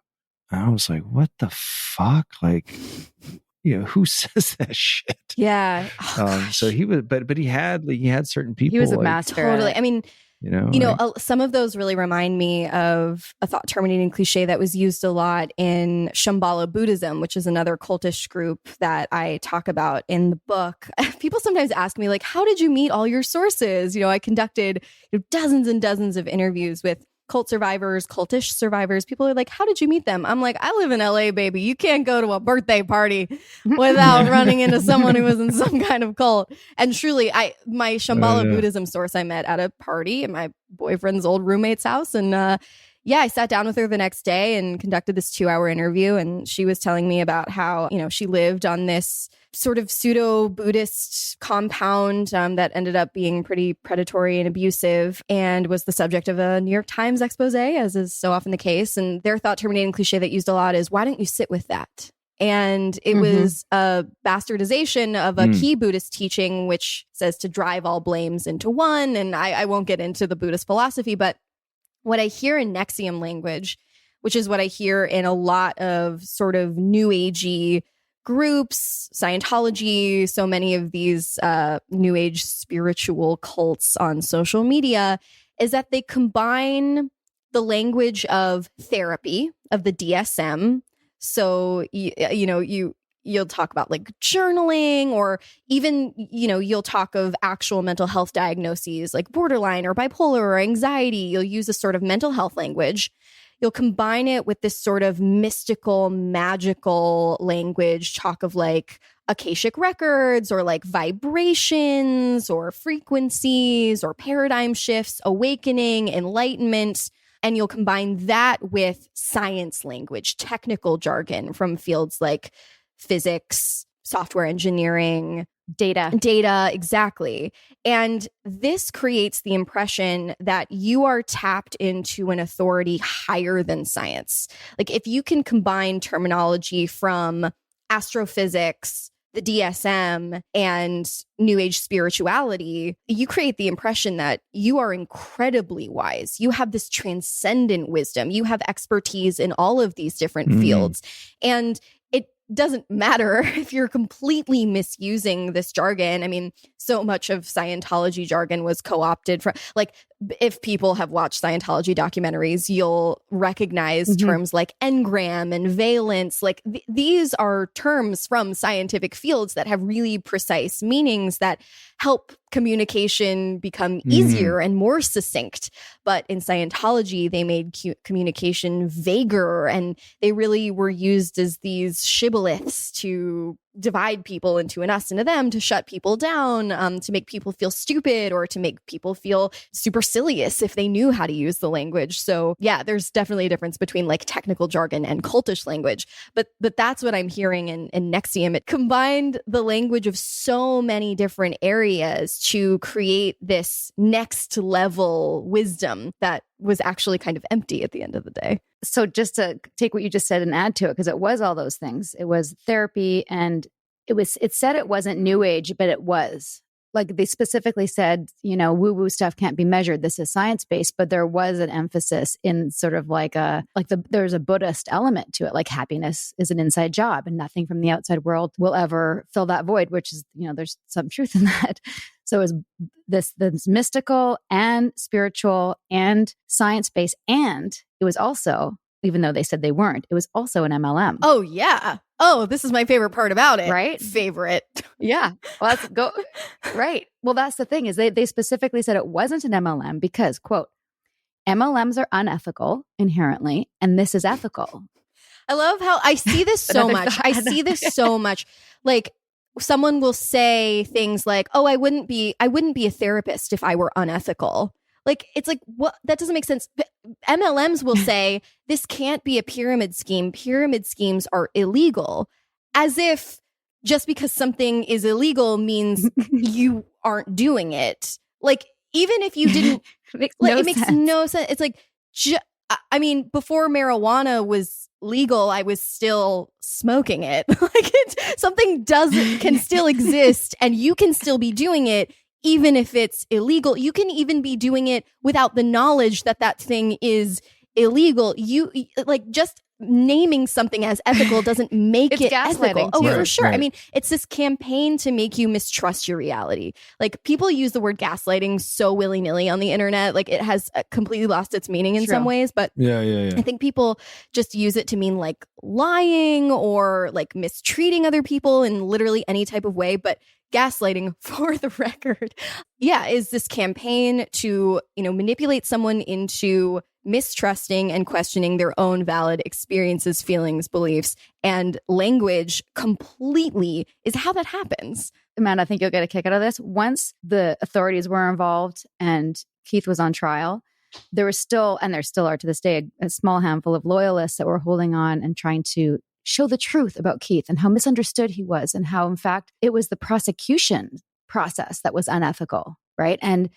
And I was like, what the fuck? Who says that shit? Yeah. So he was, but he had certain people. He was a master. Totally. I mean, some of those really remind me of a thought terminating cliche that was used a lot in Shambhala Buddhism, which is another cultish group that I talk about in the book. People sometimes ask me, how did you meet all your sources? I conducted dozens and dozens of interviews with cult survivors, cultish survivors. People are like, how did you meet them? I'm like, I live in LA, baby. You can't go to a birthday party without running into someone who was in some kind of cult. And truly, my Shambhala Buddhism source I met at a party at my boyfriend's old roommate's house. And I sat down with her the next day and conducted this 2-hour interview. And she was telling me about how, she lived on this sort of pseudo-Buddhist compound that ended up being pretty predatory and abusive, and was the subject of a New York Times expose, as is so often the case. And their thought terminating cliche that used a lot is, why don't you sit with that? And it was a bastardization of a key Buddhist teaching, which says to drive all blames into one. And I won't get into the Buddhist philosophy, but what I hear in Nexium language, which is what I hear in a lot of sort of new agey groups, Scientology, so many of these new age spiritual cults on social media, is that they combine the language of therapy, of the DSM. So, you'll talk about like journaling, or even, you'll talk of actual mental health diagnoses like borderline or bipolar or anxiety. You'll use a sort of mental health language. You'll combine it with this sort of mystical, magical language, talk of like Akashic records or like vibrations or frequencies or paradigm shifts, awakening, enlightenment. And you'll combine that with science language, technical jargon from fields like physics, software engineering, Data, exactly. And this creates the impression that you are tapped into an authority higher than science. Like if you can combine terminology from astrophysics, the DSM, and New Age spirituality, you create the impression that you are incredibly wise. You have this transcendent wisdom. You have expertise in all of these different fields. And it doesn't matter if you're completely misusing this jargon. I mean, so much of Scientology jargon was co-opted from, like, if people have watched Scientology documentaries, you'll recognize terms like engram and valence. Like these are terms from scientific fields that have really precise meanings that help communication become easier and more succinct. But in Scientology, they made communication vaguer, and they really were used as these shibboleths to divide people into an us and a them, to shut people down, to make people feel stupid, or to make people feel supercilious if they knew how to use the language. So yeah, there's definitely a difference between like technical jargon and cultish language. But that's what I'm hearing in NXIVM. It combined the language of so many different areas to create this next level wisdom that was actually kind of empty at the end of the day. So just to take what you just said and add to it, because it was all those things. It was therapy, and it said it wasn't New Age, but it was. Like they specifically said, woo-woo stuff can't be measured. This is science-based, but there was an emphasis in sort of there's a Buddhist element to it. Like happiness is an inside job, and nothing from the outside world will ever fill that void, which is, there's some truth in that. So it was this mystical and spiritual and science-based. And it was also, even though they said they weren't, it was also an MLM. Oh, yeah. Oh, this is my favorite part about it. Right? Favorite. Yeah. Well, let's go. Right. Well, that's the thing, is they specifically said it wasn't an MLM because, quote, MLMs are unethical inherently, and this is ethical. I love how I see this so much. I see this so much. Like, someone will say things like, "Oh, I wouldn't be a therapist if I were unethical." Like, it's like, what? That doesn't make sense. But MLMs will say this can't be a pyramid scheme. Pyramid schemes are illegal, as if just because something is illegal means you aren't doing it. Like, even if you didn't, it makes no sense. It's like, I mean, before marijuana was legal, I was still smoking it. Like, something can still exist, and you can still be doing it, even if it's illegal. You can even be doing it without the knowledge that thing is illegal. You like, just naming something as ethical doesn't make it ethical. Oh, for sure. Right. I mean, it's this campaign to make you mistrust your reality. Like, people use the word gaslighting so willy-nilly on the internet. Like, it has completely lost its meaning in some ways. But yeah. I think people just use it to mean like lying or like mistreating other people in literally any type of way. But gaslighting, for the record, is this campaign to, manipulate someone into mistrusting and questioning their own valid experiences, feelings, beliefs, and language completely is how that happens. Amanda, I think you'll get a kick out of this. Once the authorities were involved and Keith was on trial, there was still, and there still are to this day, a small handful of loyalists that were holding on and trying to show the truth about Keith and how misunderstood he was, and how, in fact, it was the prosecution process that was unethical, right? And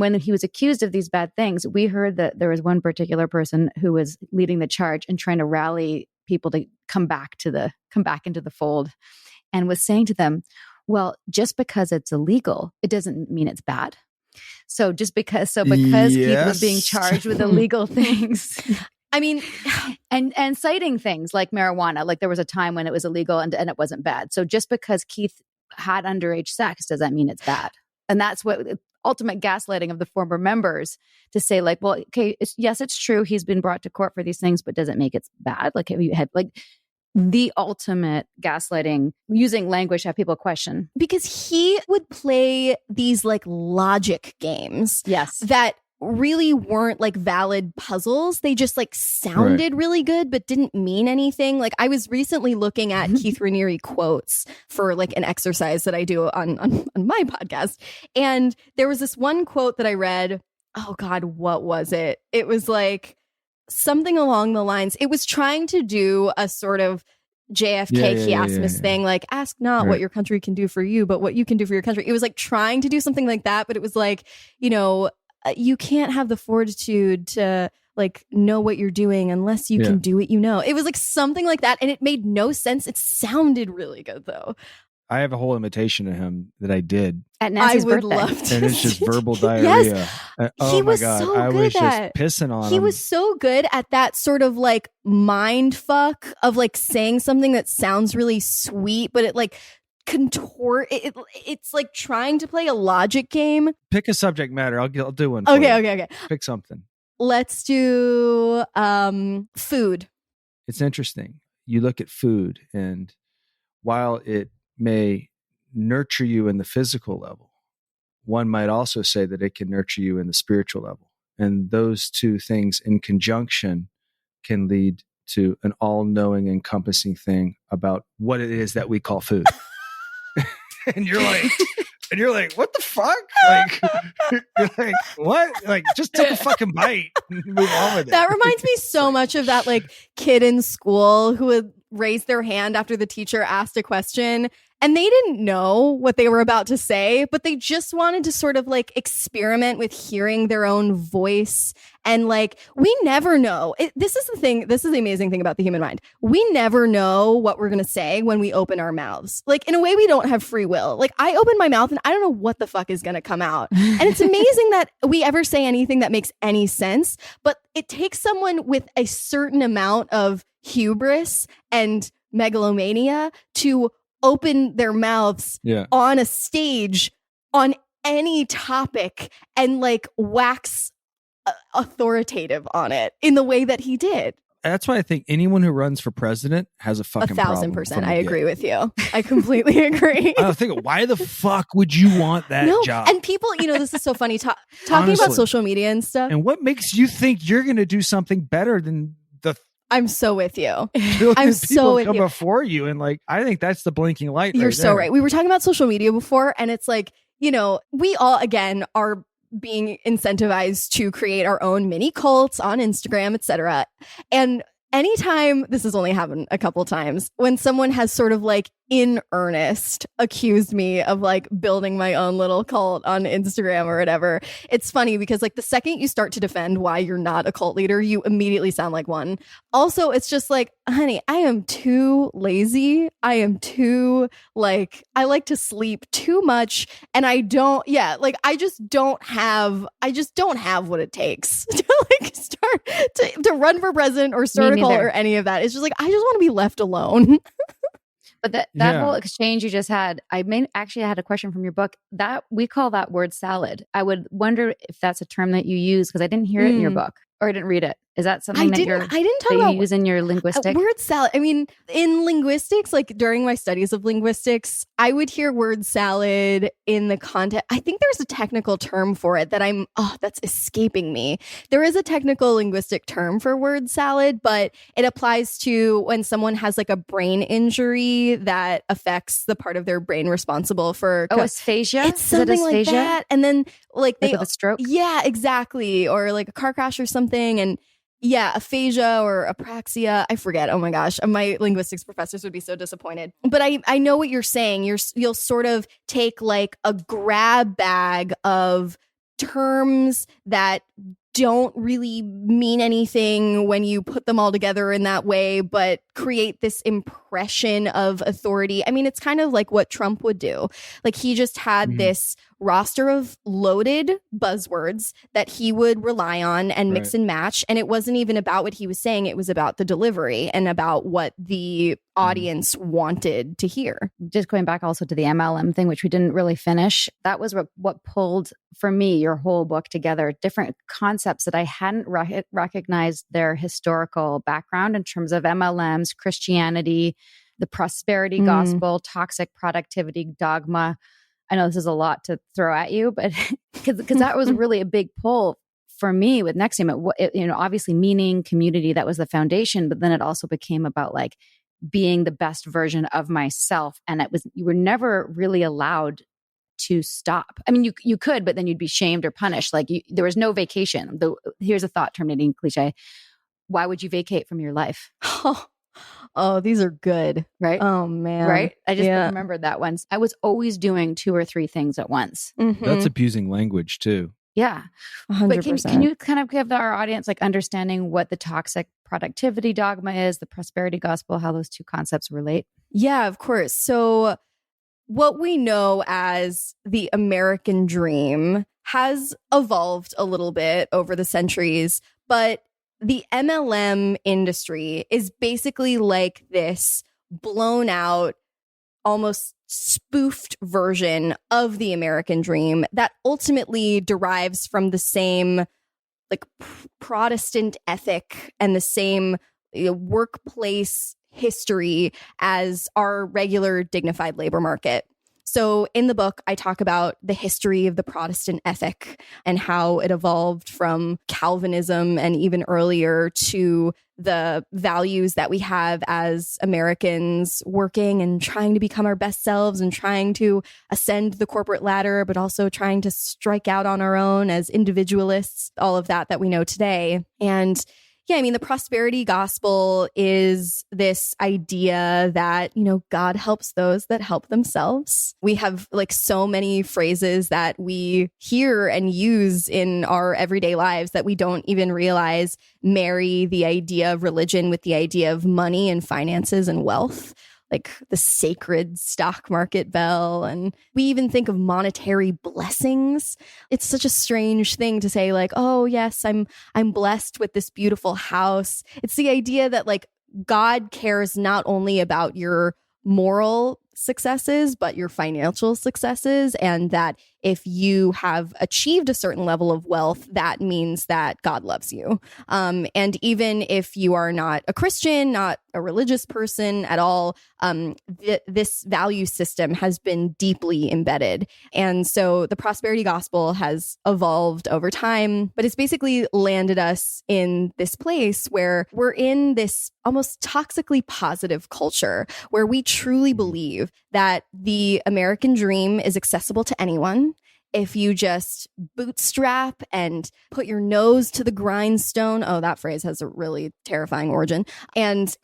when he was accused of these bad things, we heard that there was one particular person who was leading the charge and trying to rally people to come back into the fold, and was saying to them, well, just because it's illegal, it doesn't mean it's bad. So because Keith was being charged with illegal things, I mean, and citing things like marijuana, like there was a time when it was illegal and it wasn't bad. So just because Keith had underage sex, does that mean it's bad? And that's what ultimate gaslighting of the former members to say like, well, okay, yes, it's true. He's been brought to court for these things, but does it make it bad? Like, have you had like the ultimate gaslighting using language to have people question? Because he would play these like logic games. Yes. That really weren't like valid puzzles. They just like sounded really good, but didn't mean anything. Like I was recently looking at Keith Raniere quotes for like an exercise that I do on my podcast. And there was this one quote that I read. Oh God, what was it? It was like something along the lines. It was trying to do a sort of JFK chiasmus thing, like ask not what your country can do for you, but what you can do for your country. It was like trying to do something like that, but it was like, you know, you can't have the fortitude to like know what you're doing unless you can do what you know. It was like something like that, and it made no sense. It sounded really good though. I have a whole imitation of him that I did at Nancy's birthday. Love to and it's just verbal diarrhea. Yes. Oh He my was God. so I good was just at- pissing on him. He was so good at that sort of like mind fuck of like saying something that sounds really sweet, but it like it's like trying to play a logic game. Pick a subject matter. I'll do one. For Okay. you. Pick something. Let's do food. It's interesting. You look at food, and while it may nurture you in the physical level, one might also say that it can nurture you in the spiritual level. And those two things in conjunction can lead to an all-knowing, encompassing thing about what it is that we call food. And you're like, what the fuck? Like, you're like, what? Like, just take a fucking bite and move on with it. That reminds me so much of that like kid in school who would raise their hand after the teacher asked a question and they didn't know what they were about to say, but they just wanted to sort of like experiment with hearing their own voice. And like, we never know. This is the thing. This is the amazing thing about the human mind. We never know what we're going to say when we open our mouths. Like in a way, we don't have free will. Like I open my mouth and I don't know what the fuck is going to come out. And it's amazing that we ever say anything that makes any sense, but it takes someone with a certain amount of hubris and megalomania to open their mouths on a stage on any topic and like wax authoritative on it in the way that he did. That's why I think anyone who runs for president has a fucking 1,000%. I agree with you. I completely agree. I think, why the fuck would you want that job? And people, you know, this is so funny talking about social media and stuff. And what makes you think you're going to do something better than the I'm so with you. I'm so with you. Before you, and like I think that's the blinking light. You're so right. We were talking about social media before, and it's like, you know, we all again are being incentivized to create our own mini cults on Instagram, etc. And anytime, this has only happened a couple times, when someone has sort of like in earnest accused me of like building my own little cult on Instagram or whatever, it's funny because like the second you start to defend why you're not a cult leader, you immediately sound like one. Also, it's just like, honey, I am too lazy. I am too like, I like to sleep too much. And I don't, I just don't have what it takes to like start to run for president or start a cult or any of that. It's just like, I just want to be left alone. But that whole exchange you just had, I had a question from your book that we call that word salad. I would wonder if that's a term that you use because I didn't hear it in your book or I didn't read it. Is that something I didn't talk about you use in your linguistics? Word salad. I mean, in linguistics, like during my studies of linguistics, I would hear word salad in the context. I think there's a technical term for it that that's escaping me. There is a technical linguistic term for word salad, but it applies to when someone has like a brain injury that affects the part of their brain responsible for aphasia. It's something like that. And then like they with a stroke. Yeah, exactly. Or like a car crash or something. And yeah, aphasia or apraxia. I forget. Oh my gosh. My linguistics professors would be so disappointed. But I know what you're saying. You'll sort of take like a grab bag of terms that don't really mean anything when you put them all together in that way, but create this suppression of authority. I mean, it's kind of like what Trump would do. Like he just had this roster of loaded buzzwords that he would rely on and mix and match. And it wasn't even about what he was saying. It was about the delivery and about what the audience wanted to hear. Just going back also to the MLM thing, which we didn't really finish. That was what pulled for me your whole book together. Different concepts that I hadn't recognized their historical background in terms of MLMs, Christianity, the prosperity gospel, toxic productivity dogma. I know this is a lot to throw at you, but because that was really a big pull for me with NXIVM. Obviously meaning, community, that was the foundation, but then it also became about like being the best version of myself. And you were never really allowed to stop. I mean, you could, but then you'd be shamed or punished. Like there was no vacation. Here's a thought terminating cliche. Why would you vacate from your life? Oh, these are good. Right? Oh, man. Right? I just remembered that once. I was always doing 2 or 3 things at once. Mm-hmm. That's abusing language too. Yeah. 100%. But can you kind of give our audience like understanding what the toxic productivity dogma is, the prosperity gospel, how those two concepts relate? Yeah, of course. So what we know as the American dream has evolved a little bit over the centuries, but the MLM industry is basically like this blown out, almost spoofed version of the American dream that ultimately derives from the same like Protestant ethic and the same workplace history as our regular dignified labor market. So in the book, I talk about the history of the Protestant ethic and how it evolved from Calvinism and even earlier to the values that we have as Americans working and trying to become our best selves and trying to ascend the corporate ladder, but also trying to strike out on our own as individualists, all of that we know today. And yeah, I mean, the prosperity gospel is this idea that, God helps those that help themselves. We have like so many phrases that we hear and use in our everyday lives that we don't even realize marry the idea of religion with the idea of money and finances and wealth. Like the sacred stock market bell. And we even think of monetary blessings. It's such a strange thing to say like, oh yes, I'm blessed with this beautiful house. It's the idea that like God cares not only about your moral successes, but your financial successes. And that if you have achieved a certain level of wealth, that means that God loves you. And even if you are not a Christian, not a religious person at all, this value system has been deeply embedded. And so the prosperity gospel has evolved over time, but it's basically landed us in this place where we're in this almost toxically positive culture where we truly believe that the American dream is accessible to anyone. If you just bootstrap and put your nose to the grindstone, oh, that phrase has a really terrifying origin, and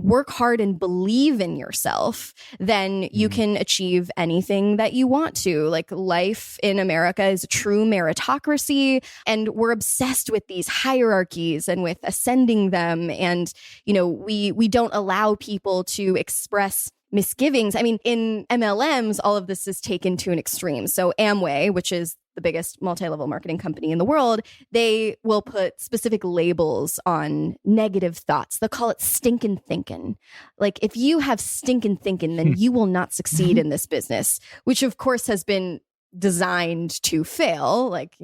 work hard and believe in yourself, then you can achieve anything that you want to. Like life in America is a true meritocracy, and we're obsessed with these hierarchies and with ascending them. And, we don't allow people to express misgivings. I mean, in MLMs, all of this is taken to an extreme. So Amway, which is the biggest multi-level marketing company in the world, they will put specific labels on negative thoughts. They'll call it stinking thinking. Like if you have stinking thinking, then you will not succeed in this business, which of course has been designed to fail. Like,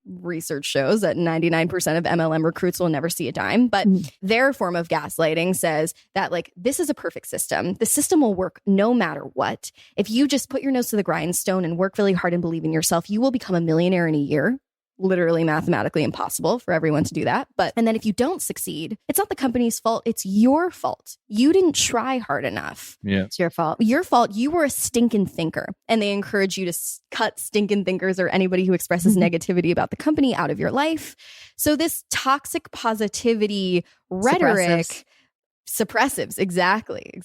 research shows that 99% of MLM recruits will never see a dime. But their form of gaslighting says that like, this is a perfect system. The system will work no matter what. If you just put your nose to the grindstone and work really hard and believe in yourself, you will become a millionaire in a year. Literally mathematically impossible for everyone to do that. And then if you don't succeed, it's not the company's fault. It's your fault. You didn't try hard enough. Yeah. It's your fault. Your fault. You were a stinking thinker. And they encourage you to cut stinking thinkers or anybody who expresses negativity about the company out of your life. So this toxic positivity rhetoric... Suppressives, exactly.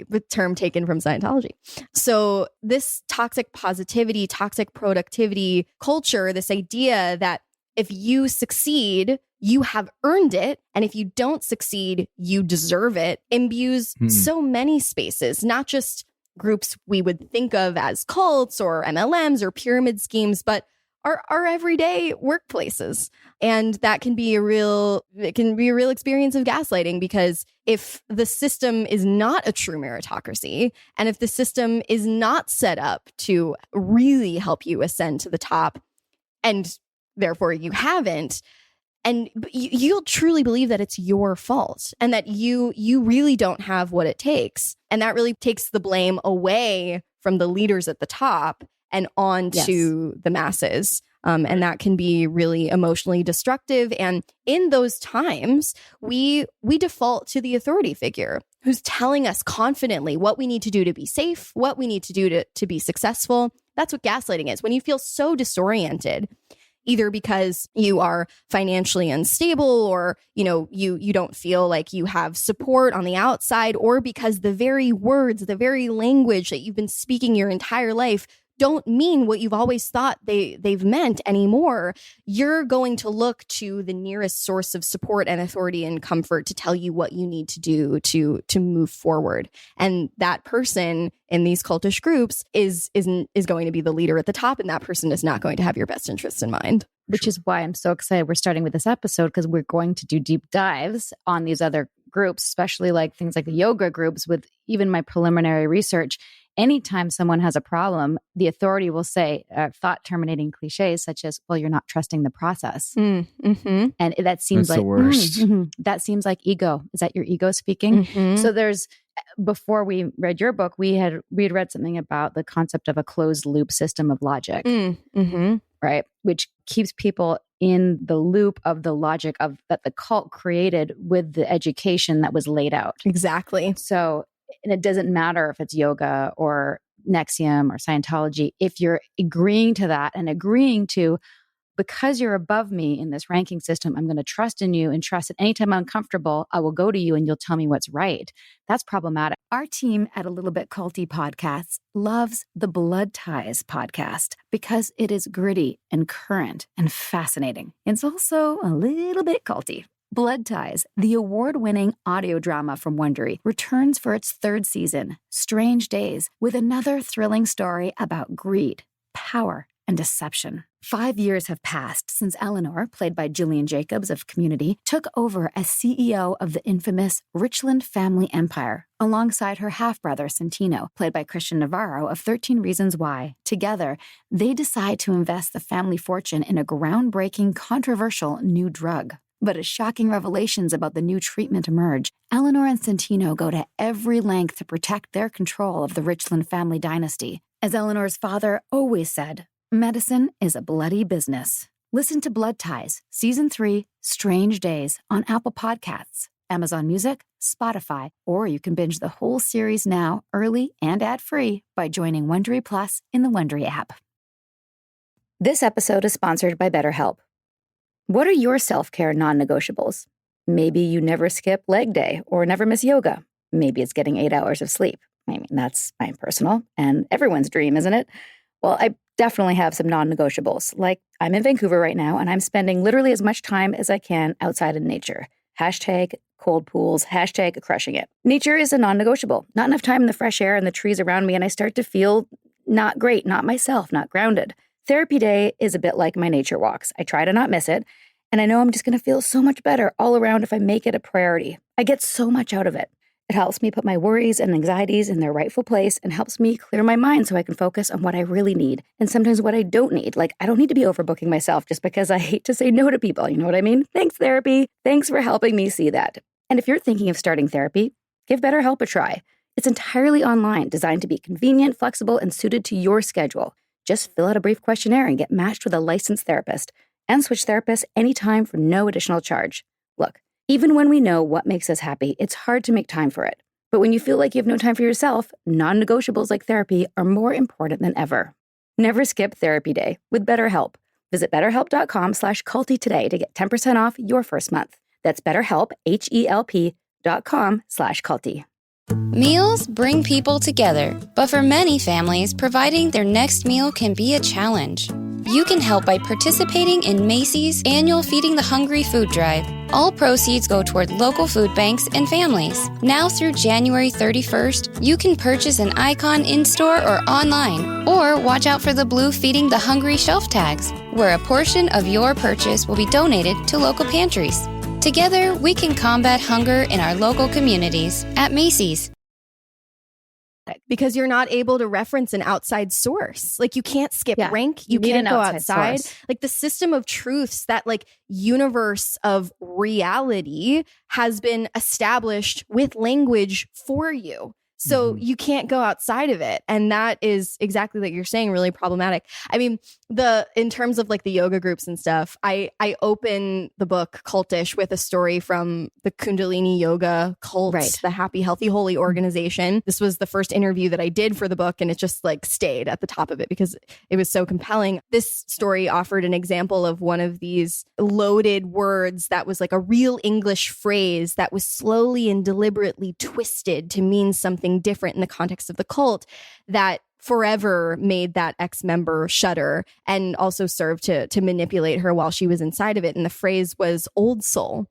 The term taken from Scientology. So this toxic positivity, toxic productivity culture, this idea that if you succeed, you have earned it. And if you don't succeed, you deserve it, imbues so many spaces, not just groups we would think of as cults or MLMs or pyramid schemes, but our everyday workplaces. And that can be a real experience of gaslighting, because if the system is not a true meritocracy, and if the system is not set up to really help you ascend to the top, and therefore you haven't, and you'll truly believe that it's your fault and that you really don't have what it takes. And that really takes the blame away from the leaders at the top and on to the masses. And that can be really emotionally destructive. And in those times, we default to the authority figure who's telling us confidently what we need to do to be safe, what we need to do to be successful. That's what gaslighting is. When you feel so disoriented, either because you are financially unstable, or you don't feel like you have support on the outside, or because the very words, the very language that you've been speaking your entire life don't mean what you've always thought they've meant anymore, you're going to look to the nearest source of support and authority and comfort to tell you what you need to do to move forward. And that person in these cultish groups is going to be the leader at the top, and that person is not going to have your best interests in mind. Which is why I'm so excited we're starting with this episode, because we're going to do deep dives on these other groups, especially like things like the yoga groups. With even my preliminary research, anytime someone has a problem, the authority will say thought-terminating cliches such as, well, you're not trusting the process. And that seems That's like the worst. That seems like ego. Is that your ego speaking? So before we read your book, we had read something about the concept of a closed loop system of logic, right? Which keeps people in the loop of the logic of that the cult created with the education that was laid out. Exactly. So, and it doesn't matter if it's yoga or Nexium or Scientology, if you're agreeing to that and agreeing to, because you're above me in this ranking system, I'm going to trust in you and trust that anytime I'm uncomfortable, I will go to you and you'll tell me what's right. That's problematic. Our team at A Little Bit Culty Podcasts loves the Blood Ties podcast because it is gritty and current and fascinating. It's also a little bit culty. Blood Ties, the award-winning audio drama from Wondery, returns for its third season, Strange Days, with another thrilling story about greed, power, and deception. 5 years have passed since Eleanor, played by Gillian Jacobs of Community, took over as CEO of the infamous Richland family empire, alongside her half-brother Santino, played by Christian Navarro of 13 Reasons Why. Together, they decide to invest the family fortune in a groundbreaking, controversial new drug. But as shocking revelations about the new treatment emerge, Eleanor and Santino go to every length to protect their control of the Richland family dynasty. As Eleanor's father always said, medicine is a bloody business. Listen to Blood Ties, Season 3, Strange Days, on Apple Podcasts, Amazon Music, Spotify, or you can binge the whole series now, early and ad-free, by joining Wondery Plus in the Wondery app. This episode is sponsored by BetterHelp. What are your self-care non-negotiables? Maybe you never skip leg day or never miss yoga. Maybe it's getting 8 hours of sleep. I mean, that's my personal and everyone's dream, isn't it? Well, I definitely have some non-negotiables. Like, I'm in Vancouver right now, and I'm spending literally as much time as I can outside in nature. Hashtag cold pools, hashtag crushing it. Nature is a non-negotiable. Not enough time in the fresh air and the trees around me, and I start to feel not great, not myself, not grounded. Therapy day is a bit like my nature walks. I try to not miss it, and I know I'm just going to feel so much better all around if I make it a priority. I get so much out of it. It helps me put my worries and anxieties in their rightful place and helps me clear my mind so I can focus on what I really need and sometimes what I don't need. Like, I don't need to be overbooking myself just because I hate to say no to people. You know what I mean? Thanks, therapy. Thanks for helping me see that. And if you're thinking of starting therapy, give BetterHelp a try. It's entirely online, designed to be convenient, flexible, and suited to your schedule. Just fill out a brief questionnaire and get matched with a licensed therapist, and switch therapists anytime for no additional charge. Look, even when we know what makes us happy, it's hard to make time for it. But when you feel like you have no time for yourself, non-negotiables like therapy are more important than ever. Never skip therapy day with BetterHelp. Visit betterhelp.com/culty today to get 10% off your first month. That's BetterHelp, HELP.com/culty. Meals bring people together, but for many families, providing their next meal can be a challenge. You can help by participating in Macy's annual Feeding the Hungry food drive. All proceeds go toward local food banks and families. Now through January 31st, you can purchase an icon in-store or online, or watch out for the blue Feeding the Hungry shelf tags, where a portion of your purchase will be donated to local pantries. Together, we can combat hunger in our local communities at Macy's. Because you're not able to reference an outside source. Like, you can't skip rank. You need can't an go outside outside. source. Like, the system of truths, that like universe of reality has been established with language for you. So you can't go outside of it. And that is exactly like you're saying, really problematic. I mean, in terms of like the yoga groups and stuff, I open the book Cultish with a story from the Kundalini Yoga cult, the Happy, Healthy, Holy organization. This was the first interview that I did for the book, and it just like stayed at the top of it because it was so compelling. This story offered an example of one of these loaded words that was like a real English phrase that was slowly and deliberately twisted to mean something different in the context of the cult, that forever made that ex-member shudder and also served to manipulate her while she was inside of it. And the phrase was old soul.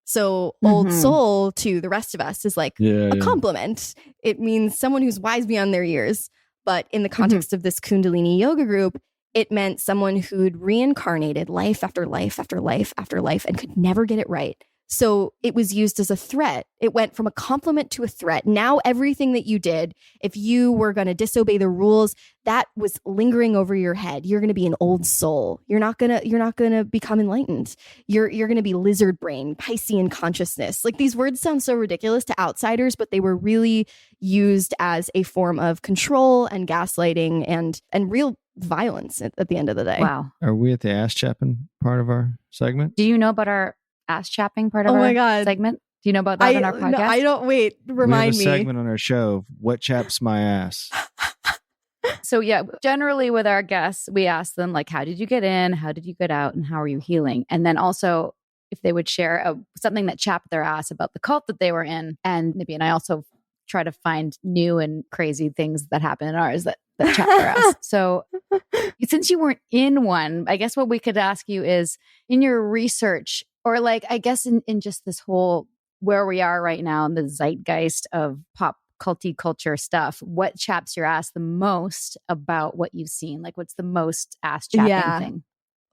So old soul to the rest of us is like a compliment. It means someone who's wise beyond their years. But in the context of this Kundalini yoga group, it meant someone who'd reincarnated life after life after life after life and could never get it right. So it was used as a threat. It went from a compliment to a threat. Now everything that you did, if you were going to disobey the rules, that was lingering over your head. You're going to be an old soul. You're not going to become enlightened. You're going to be lizard brain, Piscean consciousness. Like, these words sound so ridiculous to outsiders, but they were really used as a form of control and gaslighting and real violence at the end of the day. Wow. Are we at the ass chapping part of our segment? Do you know about our ass chapping part of our segment? Do you know about that on our podcast? No, I don't. Wait, remind me. We have a segment on our show, What Chaps My Ass? So yeah, generally with our guests, we ask them like, how did you get in? How did you get out? And how are you healing? And then also if they would share something that chapped their ass about the cult that they were in. And I also try to find new and crazy things that happen in ours that chap their ass. So since you weren't in one, I guess what we could ask you is, in your research, or like, I guess in just this whole, where we are right now in the zeitgeist of pop culty culture stuff, what chaps your ass the most about what you've seen? Like, what's the most ass chapping thing?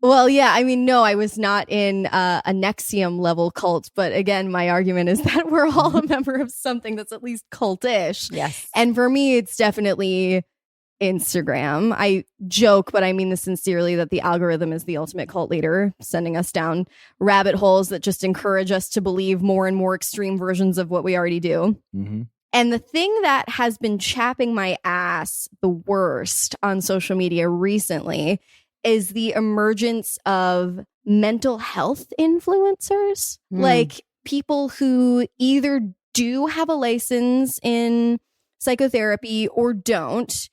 Well, yeah, I mean, no, I was not in a Nexium level cult. But again, my argument is that we're all a member of something that's at least cultish. Yes. And for me, it's definitely Instagram. I joke, but I mean this sincerely, that the algorithm is the ultimate cult leader, sending us down rabbit holes that just encourage us to believe more and more extreme versions of what we already do. Mm-hmm. And the thing that has been chapping my ass the worst on social media recently is the emergence of mental health influencers, like people who either do have a license in psychotherapy or don't,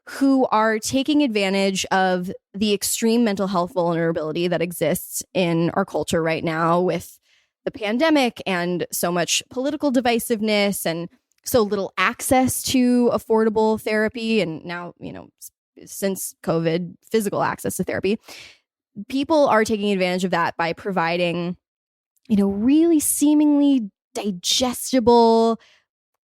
who are taking advantage of the extreme mental health vulnerability that exists in our culture right now with the pandemic and so much political divisiveness and so little access to affordable therapy. And now, since COVID, physical access to therapy. People are taking advantage of that by providing, really seemingly digestible,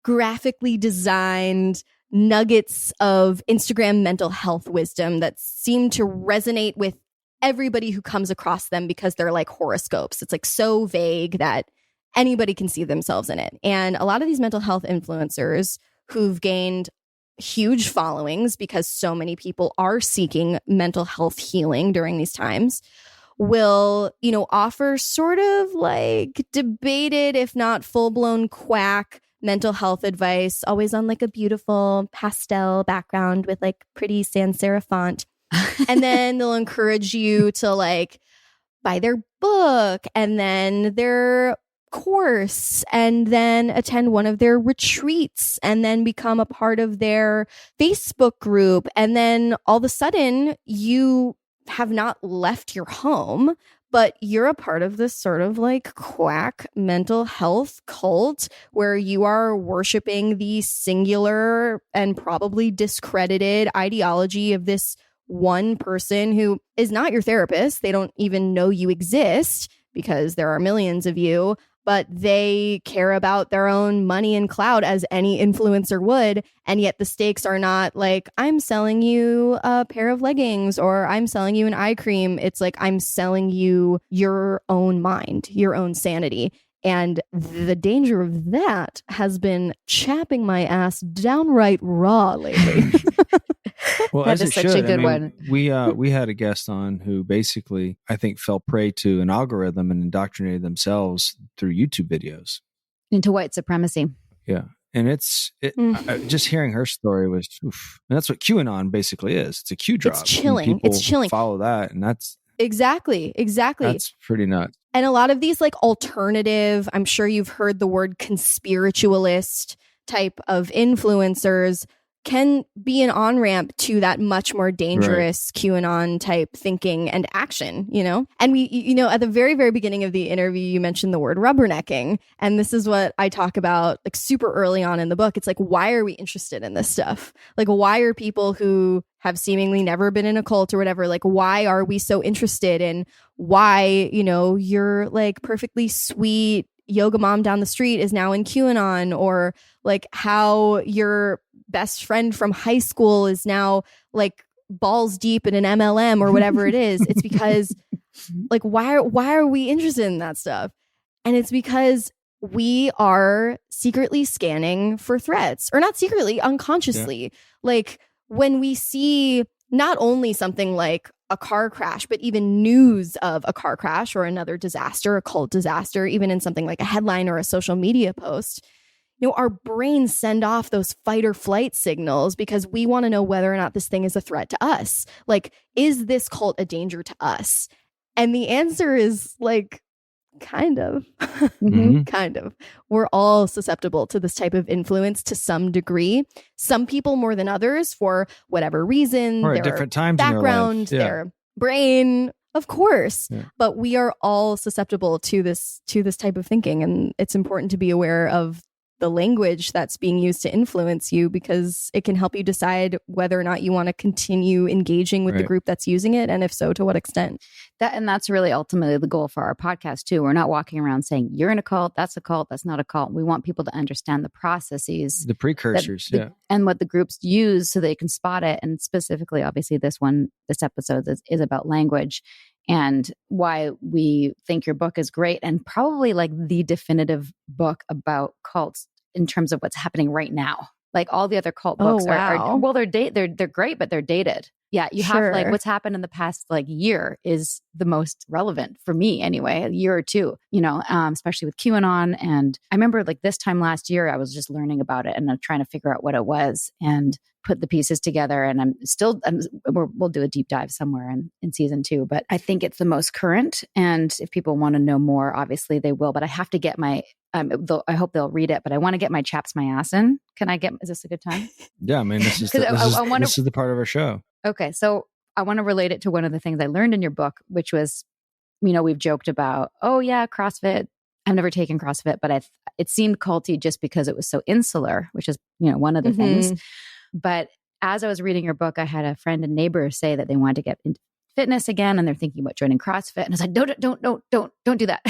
graphically designed nuggets of Instagram mental health wisdom that seem to resonate with everybody who comes across them because they're like horoscopes. It's like so vague that anybody can see themselves in it. And a lot of these mental health influencers who've gained huge followings because so many people are seeking mental health healing during these times will, offer sort of like debated, if not full-blown quack mental health advice, always on like a beautiful pastel background with like pretty sans serif font. And then they'll encourage you to like buy their book and then their course and then attend one of their retreats and then become a part of their Facebook group. And then all of a sudden you have not left your home, but you're a part of this sort of like quack mental health cult where you are worshiping the singular and probably discredited ideology of this one person who is not your therapist. They don't even know you exist because there are millions of you, but they care about their own money and clout as any influencer would. And yet the stakes are not like, I'm selling you a pair of leggings or I'm selling you an eye cream. It's like, I'm selling you your own mind, your own sanity. And the danger of that has been chapping my ass downright raw lately. Well, That as is it such a should. good one. We had a guest on who basically, I think, fell prey to an algorithm and indoctrinated themselves through YouTube videos Into white supremacy. Yeah, and just hearing her story was, oof. And that's what QAnon basically is. It's a Q drop. It's chilling. People It's chilling. follow that, and that's Exactly. that's pretty nuts. And a lot of these like alternative, I'm sure you've heard the word conspiritualist type of influencers can be an on-ramp to that much more dangerous QAnon type thinking and action, you know? And we, you know, at the very, very beginning of the interview, you mentioned the word rubbernecking. And this is what I talk about like super early on in the book. It's like, why are we interested in this stuff? Like, why are people who have seemingly never been in a cult or whatever, like, why are we so interested in why, you know, your like perfectly sweet yoga mom down the street is now in QAnon, or like how your best friend from high school is now like balls deep in an MLM or whatever it is. It's because like, why are we interested in that stuff? And it's because we are secretly scanning for threats, or not secretly, unconsciously. Yeah. Like when we see not only something like a car crash, but even news of a car crash or another disaster, a cult disaster, even in something like a headline or a social media post, you know, our brains send off those fight or flight signals because we want to know whether or not this thing is a threat to us. Like, is this cult a danger to us? And the answer is like, kind of. Kind of. We're all susceptible to this type of influence to some degree. Some people more than others for whatever reason, or their at different times background, in their life. their brain, of course. Yeah. But we are all susceptible to this type of thinking. And it's important to be aware of the language that's being used to influence you, because it can help you decide whether or not you want to continue engaging with the group that's using it, and if so, to what extent. That's really ultimately the goal for our podcast too. We're not walking around saying you're in a cult, that's not a cult. We want people to understand the processes, the precursors, and what the groups use so they can spot it. And specifically, obviously, this episode is about language and why we think your book is great, and probably like the definitive book about cults in terms of what's happening right now. Like all the other cult books they're great, but they're dated. Yeah, you have like what's happened in the past like year is the most relevant for me anyway, a year or two, you know, especially with QAnon. And I remember like this time last year, I was just learning about it and trying to figure out what it was and put the pieces together. And we'll do a deep dive somewhere in season 2, but I think it's the most current. And if people want to know more, obviously they will, but I have to get my, I hope they'll read it, but I want to get my chaps my ass in. Is this a good time? Yeah, I mean, this is the part of our show. Okay, so I want to relate it to one of the things I learned in your book, which was, you know, we've joked about, oh yeah, CrossFit. I've never taken CrossFit, but it seemed culty just because it was so insular, which is, you know, one of the things. But as I was reading your book, I had a friend and neighbor say that they wanted to get into fitness again, and they're thinking about joining CrossFit. And I was like, don't do that.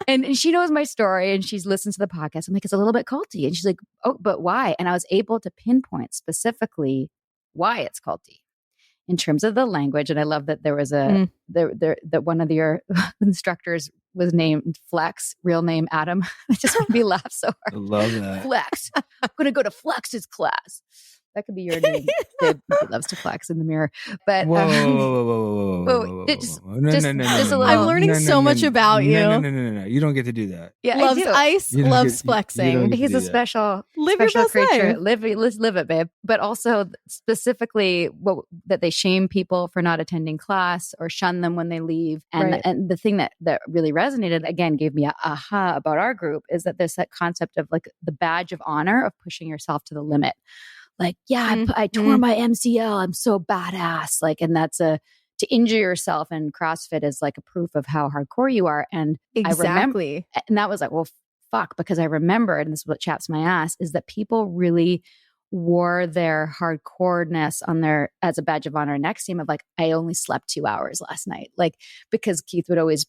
and she knows my story, and she's listened to the podcast. I'm like, it's a little bit culty. And she's like, oh, but why? And I was able to pinpoint specifically why it's culty in terms of the language. And I love that there was that one of your instructors was named Flex, real name Adam. It just made me laugh so hard. I love that. Flex. I'm going to go to Flex's class. That could be your name. He loves to flex in the mirror. But whoa. I'm learning so much about you. No. You don't get to do that. Yeah, loves ice, loves flexing. He's a special live your best creature. life. Let's live it, babe. But also specifically that they shame people for not attending class or shun them when they leave. And the thing that really resonated, again, gave me a aha about our group, is that there's that concept of like the badge of honor of pushing yourself to the limit. Like, yeah, I tore my MCL. I'm so badass. Like, and that's to injure yourself. And CrossFit is like a proof of how hardcore you are. And exactly. I remember, and that was like, well, fuck, because I remember, and this is what chaps my ass, is that people really wore their hardcoreness on their as a badge of honor next to him of like, I only slept 2 hours last night. Like, because Keith would always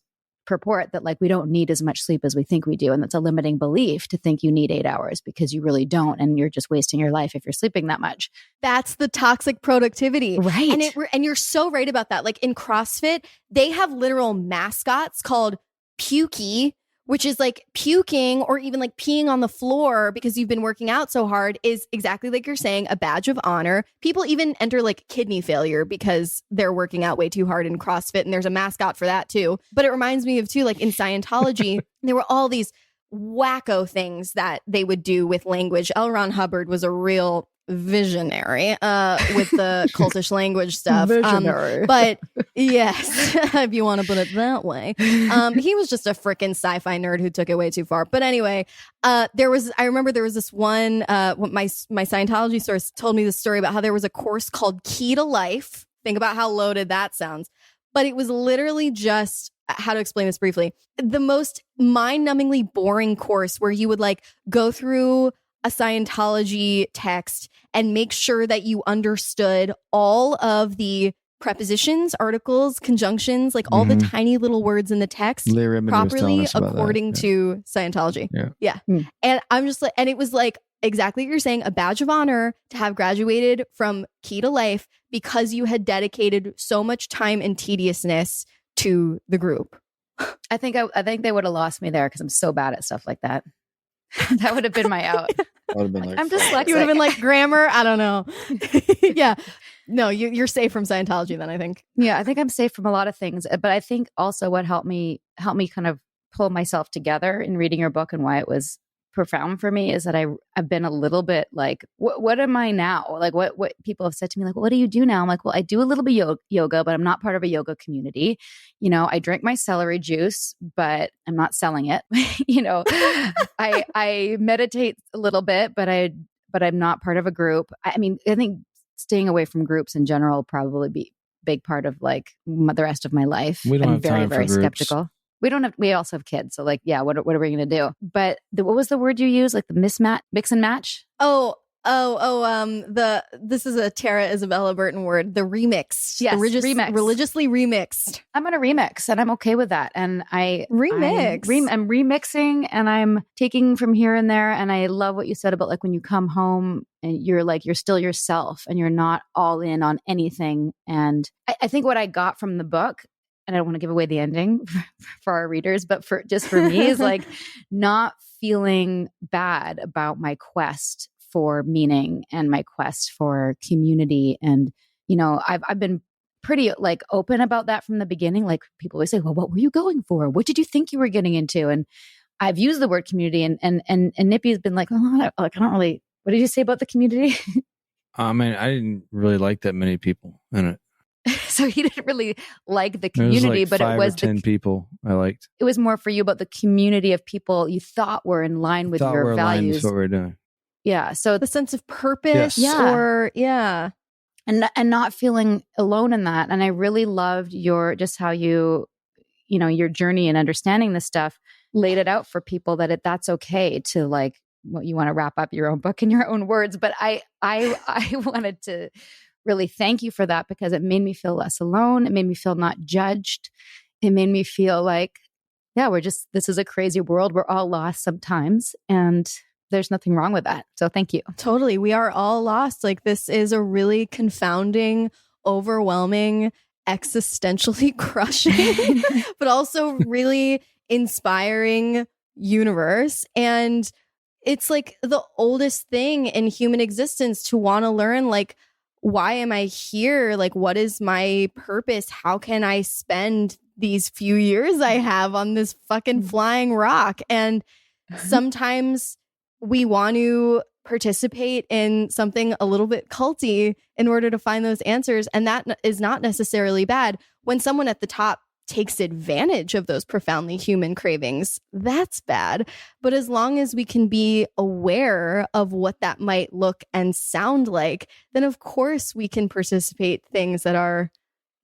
purport that like we don't need as much sleep as we think we do, and that's a limiting belief to think you need 8 hours, because you really don't, and you're just wasting your life if you're sleeping that much. That's the toxic productivity, right? And you're so right about that. Like in CrossFit, they have literal mascots called Pukey, which is like puking or even like peeing on the floor because you've been working out so hard, is exactly like you're saying, a badge of honor. People even enter like kidney failure because they're working out way too hard in CrossFit, and there's a mascot for that too. But it reminds me of too, like in Scientology, there were all these wacko things that they would do with language. L. Ron Hubbard was a real visionary with the cultish language stuff. But yes, if you want to put it that way. He was just a freaking sci-fi nerd who took it way too far. But anyway, I remember there was this one, my Scientology source told me this story about how there was a course called Key to Life. Think about how loaded that sounds. But it was literally just, how to explain this briefly, the most mind-numbingly boring course where you would like go through a Scientology text and make sure that you understood all of the prepositions, articles, conjunctions, like all the tiny little words in the text properly according to Scientology. Yeah. And I'm just like, and it was like exactly what you're saying, a badge of honor to have graduated from Key to Life because you had dedicated so much time and tediousness to the group. I think they would have lost me there because I'm so bad at stuff like that. That would have been my out. Like, I'm dyslexic. You would have been like grammar. I don't know. Yeah. No, you're safe from Scientology then, I think. Yeah, I think I'm safe from a lot of things. But I think also what helped me kind of pull myself together in reading your book and why it was profound for me is that I've been a little bit like, what am I now? Like what people have said to me, like, what do you do now? I'm like, well, I do a little bit yoga, but I'm not part of a yoga community. You know, I drink my celery juice, but I'm not selling it. You know, I meditate a little bit, but I'm not part of a group. I mean, I think staying away from groups in general will probably be a big part of like the rest of my life. We don't I'm have very, time for very groups. skeptical. We also have kids. So like, yeah, what are we going to do? But what was the word you used? Like the mix and match? This is a Tara Isabella Burton word. The remix. Yes, remix. Religiously remixed. I'm going to remix and I'm okay with that. And I'm remixing and I'm taking from here and there. And I love what you said about like when you come home and you're still yourself and you're not all in on anything. And I think what I got from the book, and I don't want to give away the ending for our readers, but for me is like not feeling bad about my quest for meaning and my quest for community. And, you know, I've been pretty like open about that from the beginning. Like people always say, well, what were you going for? What did you think you were getting into? And I've used the word community and Nippy has been like, oh, I don't really, what did you say about the community? I mean, I didn't really like that many people in it. So he didn't really like the community, like but it was 10 people I liked. It was more for you about the community of people you thought were in line with your values. With what we're doing. Yeah. So the sense of purpose, and not feeling alone in that. And I really loved your journey in understanding this stuff, laid it out for people that that's okay to like, what you want to wrap up your own book in your own words. But I wanted to really thank you for that because it made me feel less alone. It made me feel not judged. It made me feel like, yeah, this is a crazy world. We're all lost sometimes. And there's nothing wrong with that. So thank you. Totally. We are all lost. Like this is a really confounding, overwhelming, existentially crushing, but also really inspiring universe. And it's like the oldest thing in human existence to want to learn, like, why am I here? Like, what is my purpose? How can I spend these few years I have on this fucking flying rock? And sometimes we want to participate in something a little bit culty in order to find those answers. And that is not necessarily bad. When someone at the top takes advantage of those profoundly human cravings, that's bad. But as long as we can be aware of what that might look and sound like, then of course we can participate things that are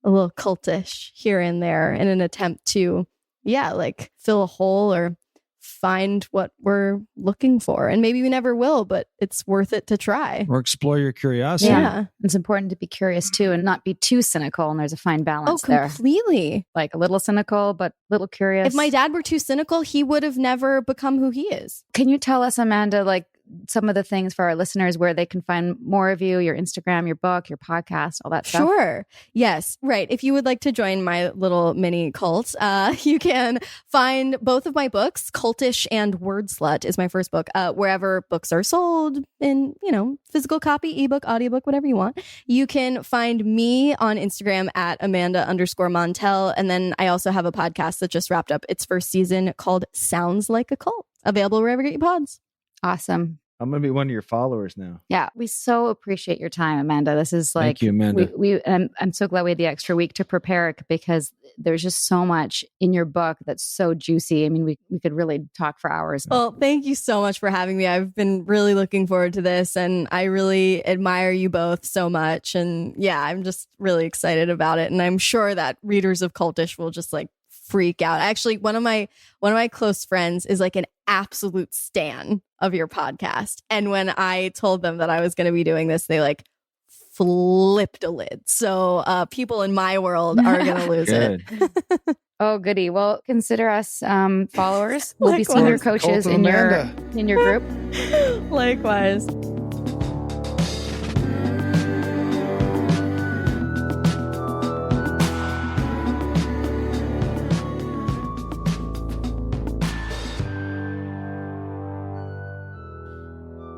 a little cultish here and there in an attempt to, like fill a hole or find what we're looking for. And maybe we never will, but it's worth it to try. Or explore your curiosity. Yeah. It's important to be curious too and not be too cynical. And there's a fine balance Oh, completely. Like a little cynical, but a little curious. If my dad were too cynical, he would have never become who he is. Can you tell us, Amanda, like some of the things for our listeners where they can find more of you, your Instagram, your book, your podcast, all that stuff? Sure. Yes. Right. If you would like to join my little mini cult, you can find both of my books. Cultish and Word Slut is my first book, wherever books are sold in, physical copy, ebook, audiobook, whatever you want. You can find me on Instagram at Amanda_Montell. And then I also have a podcast that just wrapped up its first season called Sounds Like a Cult, available wherever you get your pods. Awesome. I'm going to be one of your followers now. Yeah, we so appreciate your time, Amanda. This is like, thank you, Amanda. I'm so glad we had the extra week to prepare because there's just so much in your book that's so juicy. I mean, we could really talk for hours. Well, thank you so much for having me. I've been really looking forward to this, and I really admire you both so much. And yeah, I'm just really excited about it. And I'm sure that readers of Cultish will just like freak out. Actually, one of my close friends is like an absolute stan of your podcast. And when I told them that I was going to be doing this, they like flipped a lid. So people in my world are going to lose it. Oh, goody. Well, consider us followers. We'll be senior coaches in your group. Likewise.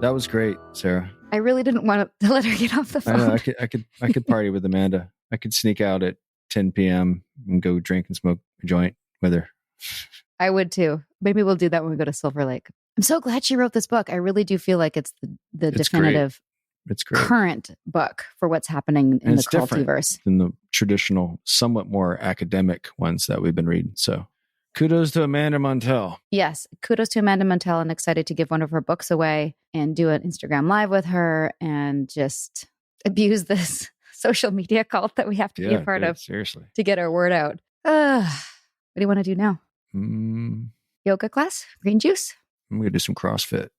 That was great, Sarah. I really didn't want to let her get off the phone. I know, I could party with Amanda. I could sneak out at 10 p.m. and go drink and smoke a joint with her. I would too. Maybe we'll do that when we go to Silver Lake. I'm so glad she wrote this book. I really do feel like it's the definitive It's great. Current book for what's happening in the cultiverse. Than the traditional, somewhat more academic ones that we've been reading. So kudos to Amanda Montell. Yes. Kudos to Amanda Montell. I'm excited to give one of her books away and do an Instagram live with her and just abuse this social media cult that we have to be a part of. Seriously. To get our word out. What do you want to do now? Yoga class? Green juice? I'm going to do some CrossFit.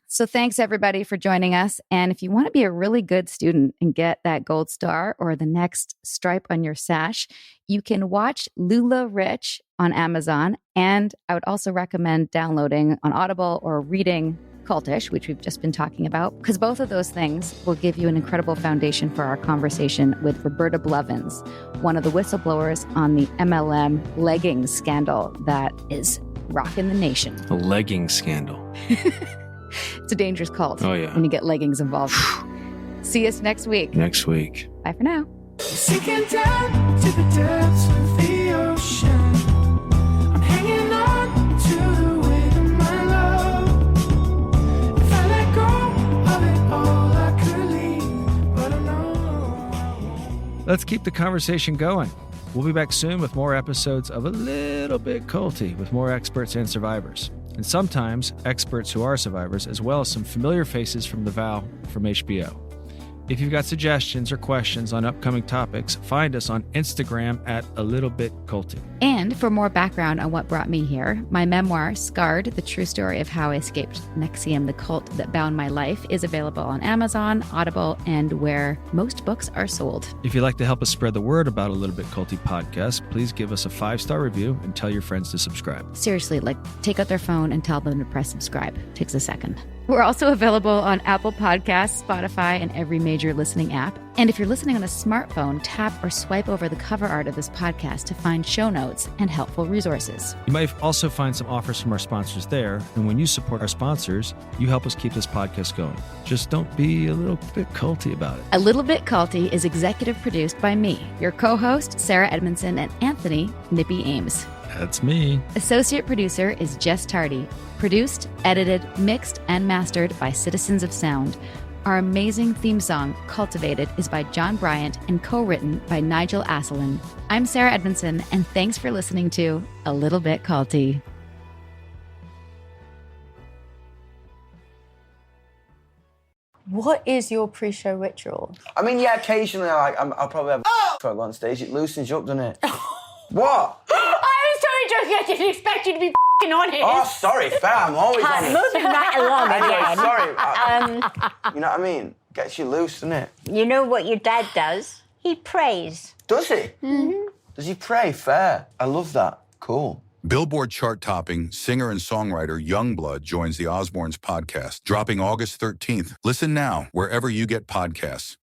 So thanks everybody for joining us. And if you want to be a really good student and get that gold star or the next stripe on your sash, you can watch Lula Rich on Amazon. And I would also recommend downloading on Audible or reading Cultish, which we've just been talking about, because both of those things will give you an incredible foundation for our conversation with Roberta Blevins, one of the whistleblowers on the MLM leggings scandal that is rocking the nation. A leggings scandal. It's a dangerous cult. Oh, yeah. When you get leggings involved. See us next week. Next week. Bye for now. Sinking down to the depths of the ocean. I'm hanging on to the weight of my love. If I let go of it all, I could leave, but I know I won't. Let's keep the conversation going. We'll be back soon with more episodes of A Little Bit Culty with more experts and survivors. And sometimes experts who are survivors, as well as some familiar faces from The Vow from HBO. If you've got suggestions or questions on upcoming topics, find us on Instagram at A Little Bit Culty. And for more background on what brought me here, my memoir, Scarred, the true story of how I escaped NXIVM, the cult that bound my life, is available on Amazon, Audible, and where most books are sold. If you'd like to help us spread the word about A Little Bit Culty podcast, please give us a 5-star review and tell your friends to subscribe. Seriously, take out their phone and tell them to press subscribe. It takes a second. We're also available on Apple Podcasts, Spotify, and every major listening app. And if you're listening on a smartphone, tap or swipe over the cover art of this podcast to find show notes and helpful resources. You might also find some offers from our sponsors there. And when you support our sponsors, you help us keep this podcast going. Just don't be a little bit culty about it. A Little Bit Culty is executive produced by me, your co-host, Sarah Edmondson, and Anthony Nippy Ames. That's me. Associate producer is Jess Tardy. Produced, edited, mixed, and mastered by Citizens of Sound. Our amazing theme song, Cultivated, is by John Bryant and co-written by Nigel Asselin. I'm Sarah Edmondson, and thanks for listening to A Little Bit Culty. What is your pre-show ritual? I mean, yeah, occasionally I'll probably have a on stage. It loosens you up, doesn't it? What? I was totally joking. I didn't expect you to be on it. Oh, sorry, fair. I'm always on it. Moving right along Anyway, again. sorry. You know what I mean? Gets you loose, doesn't it? You know what your dad does? He prays. Does he? Mm-hmm. Does he pray? Fair. I love that. Cool. Billboard chart-topping singer and songwriter Youngblood joins the Osbournes podcast, dropping August 13th. Listen now wherever you get podcasts.